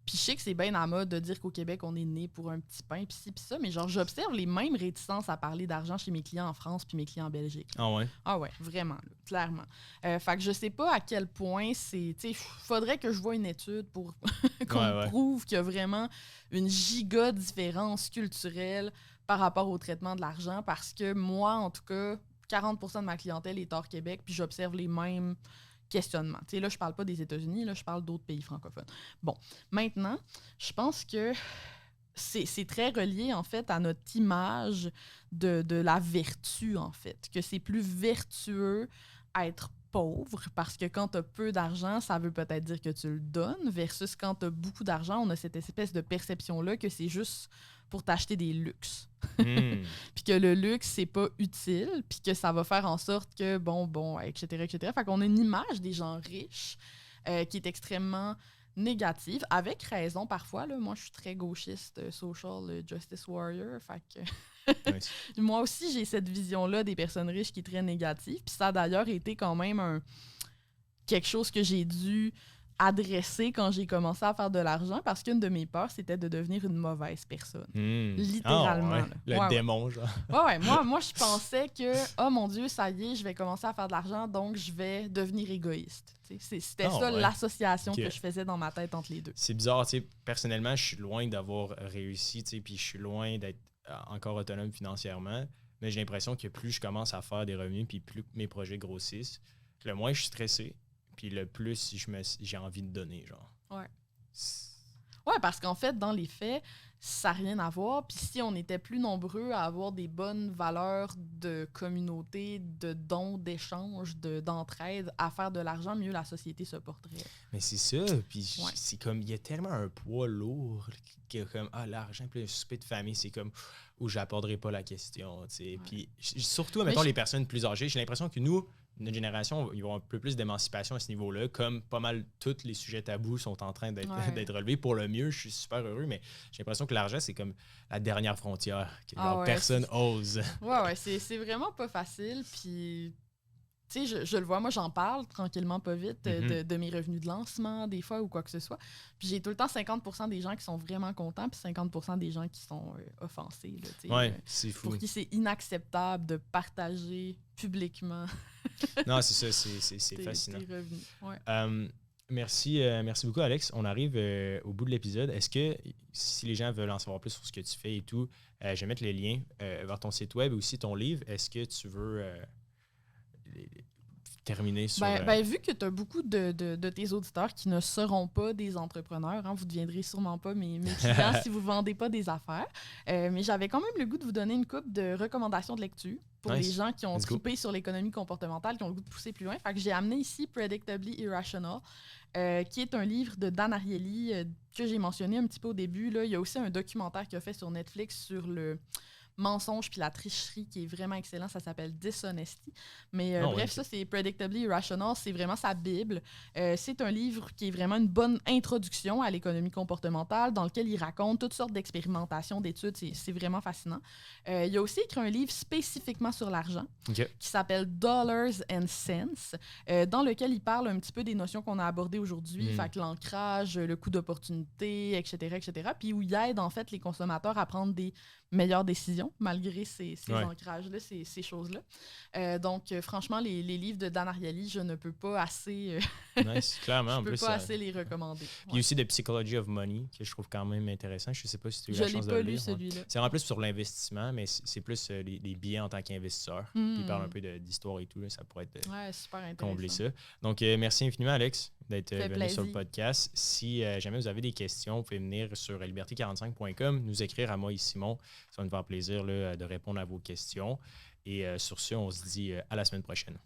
Puis je sais que c'est bien en mode de dire qu'au Québec, on est né pour un petit pain, puis ci, puis ça, mais genre, j'observe les mêmes réticences à parler d'argent chez mes clients en France puis mes clients en Belgique. Ah ouais? Ah ouais, vraiment, là, clairement. Fait que je sais pas à quel point c'est... Tu sais, faudrait que je vois une étude pour qu'on prouve qu'il y a vraiment une giga différence culturelle par rapport au traitement de l'argent, parce que moi, en tout cas, 40% de ma clientèle est hors Québec, puis j'observe les mêmes questionnements. Tu sais, là, je parle pas des États-Unis, là, je parle d'autres pays francophones. Bon, maintenant, je pense que c'est très relié, en fait, à notre image de la vertu, en fait. Que c'est plus vertueux être pauvre, parce que quand tu as peu d'argent, ça veut peut-être dire que tu le donnes, versus quand tu as beaucoup d'argent, on a cette espèce de perception-là que c'est juste pour t'acheter des luxes. Puis que le luxe, c'est pas utile, puis que ça va faire en sorte que, bon, etc., etc. Fait qu'on a une image des gens riches qui est extrêmement négative, avec raison parfois. Là. Moi, je suis très gauchiste, social justice warrior, fait que... Moi aussi, j'ai cette vision-là des personnes riches qui est très négative, puis ça a d'ailleurs été quand même quelque chose que j'ai dû adressé quand j'ai commencé à faire de l'argent parce qu'une de mes peurs, c'était de devenir une mauvaise personne. Littéralement. Ah, ouais. Le démon, genre. Ouais. Moi, je pensais que, oh mon Dieu, ça y est, je vais commencer à faire de l'argent, donc je vais devenir égoïste. C'était ça l'association que je faisais dans ma tête entre les deux. C'est bizarre, tu sais. Personnellement, je suis loin d'avoir réussi, tu sais, puis je suis loin d'être encore autonome financièrement. Mais j'ai l'impression que plus je commence à faire des revenus, puis plus mes projets grossissent, le moins je suis stressé. Puis le plus, j'ai envie de donner, genre. Ouais, parce qu'en fait, dans les faits, ça n'a rien à voir. Puis si on était plus nombreux à avoir des bonnes valeurs de communauté, de dons, d'échanges, d'entraide, à faire de l'argent, mieux la société se porterait. Mais c'est ça. Puis c'est comme, il y a tellement un poids lourd que comme, l'argent, puis le souper de famille, c'est comme, où j'aborderai pas la question, tu sais. Puis surtout, mettons, les personnes plus âgées, j'ai l'impression que nous, notre génération, ils vont un peu plus d'émancipation à ce niveau-là, comme pas mal tous les sujets tabous sont en train d'être relevés pour le mieux. Je suis super heureux, mais j'ai l'impression que l'argent, c'est comme la dernière frontière que personne ose. Ouais, c'est vraiment pas facile. Puis, tu sais, je le vois, moi, j'en parle tranquillement, pas vite, de mes revenus de lancement, des fois, ou quoi que ce soit. Puis j'ai tout le temps 50% des gens qui sont vraiment contents, puis 50% des gens qui sont offensés. Là, c'est fou. Pour qui c'est inacceptable de partager publiquement. Non, c'est ça, c'est fascinant. Tes revenus. Ouais. Merci beaucoup, Alex. On arrive au bout de l'épisode. Est-ce que, si les gens veulent en savoir plus sur ce que tu fais et tout, je vais mettre les liens vers ton site web et aussi ton livre. Est-ce que tu veux terminer sur... vu que tu as beaucoup de tes auditeurs qui ne seront pas des entrepreneurs, vous ne deviendrez sûrement pas mes clients si vous ne vendez pas des affaires. Mais j'avais quand même le goût de vous donner une couple de recommandations de lecture pour les gens qui ont trippé sur l'économie comportementale, qui ont le goût de pousser plus loin. Fait que j'ai amené ici Predictably Irrational, qui est un livre de Dan Ariely que j'ai mentionné un petit peu au début. Là. Il y a aussi un documentaire qu'il a fait sur Netflix sur le mensonge puis la tricherie qui est vraiment excellent. Ça s'appelle Dishonesty. Mais ça, c'est Predictably Irrational. C'est vraiment sa Bible. C'est un livre qui est vraiment une bonne introduction à l'économie comportementale dans lequel il raconte toutes sortes d'expérimentations, d'études. C'est vraiment fascinant. Il a aussi écrit un livre spécifiquement sur l'argent qui s'appelle Dollars and Cents, dans lequel il parle un petit peu des notions qu'on a abordées aujourd'hui, fait que l'ancrage, le coût d'opportunité, etc., etc., puis où il aide en fait les consommateurs à prendre des meilleures décisions malgré ces ancrages-là, ces choses-là. Donc, franchement, les livres de Dan Ariely, je ne peux pas assez... clairement. Je peux pas assez les recommander. Il y a aussi The Psychology of Money, que je trouve quand même intéressant. Je ne sais pas si tu as eu la chance de le lire. Je l'ai pas lu, celui-là. C'est vraiment plus sur l'investissement, mais c'est plus les billets en tant qu'investisseur. Puis il parle un peu d'histoire et tout. Là, ça pourrait être super combler ça. Donc, merci infiniment, Alex, d'être venu sur le podcast. Si jamais vous avez des questions, vous pouvez venir sur liberté45.com, nous écrire à moi et Simon. Ça va nous faire plaisir là, de répondre à vos questions. Et sur ce, on se dit à la semaine prochaine.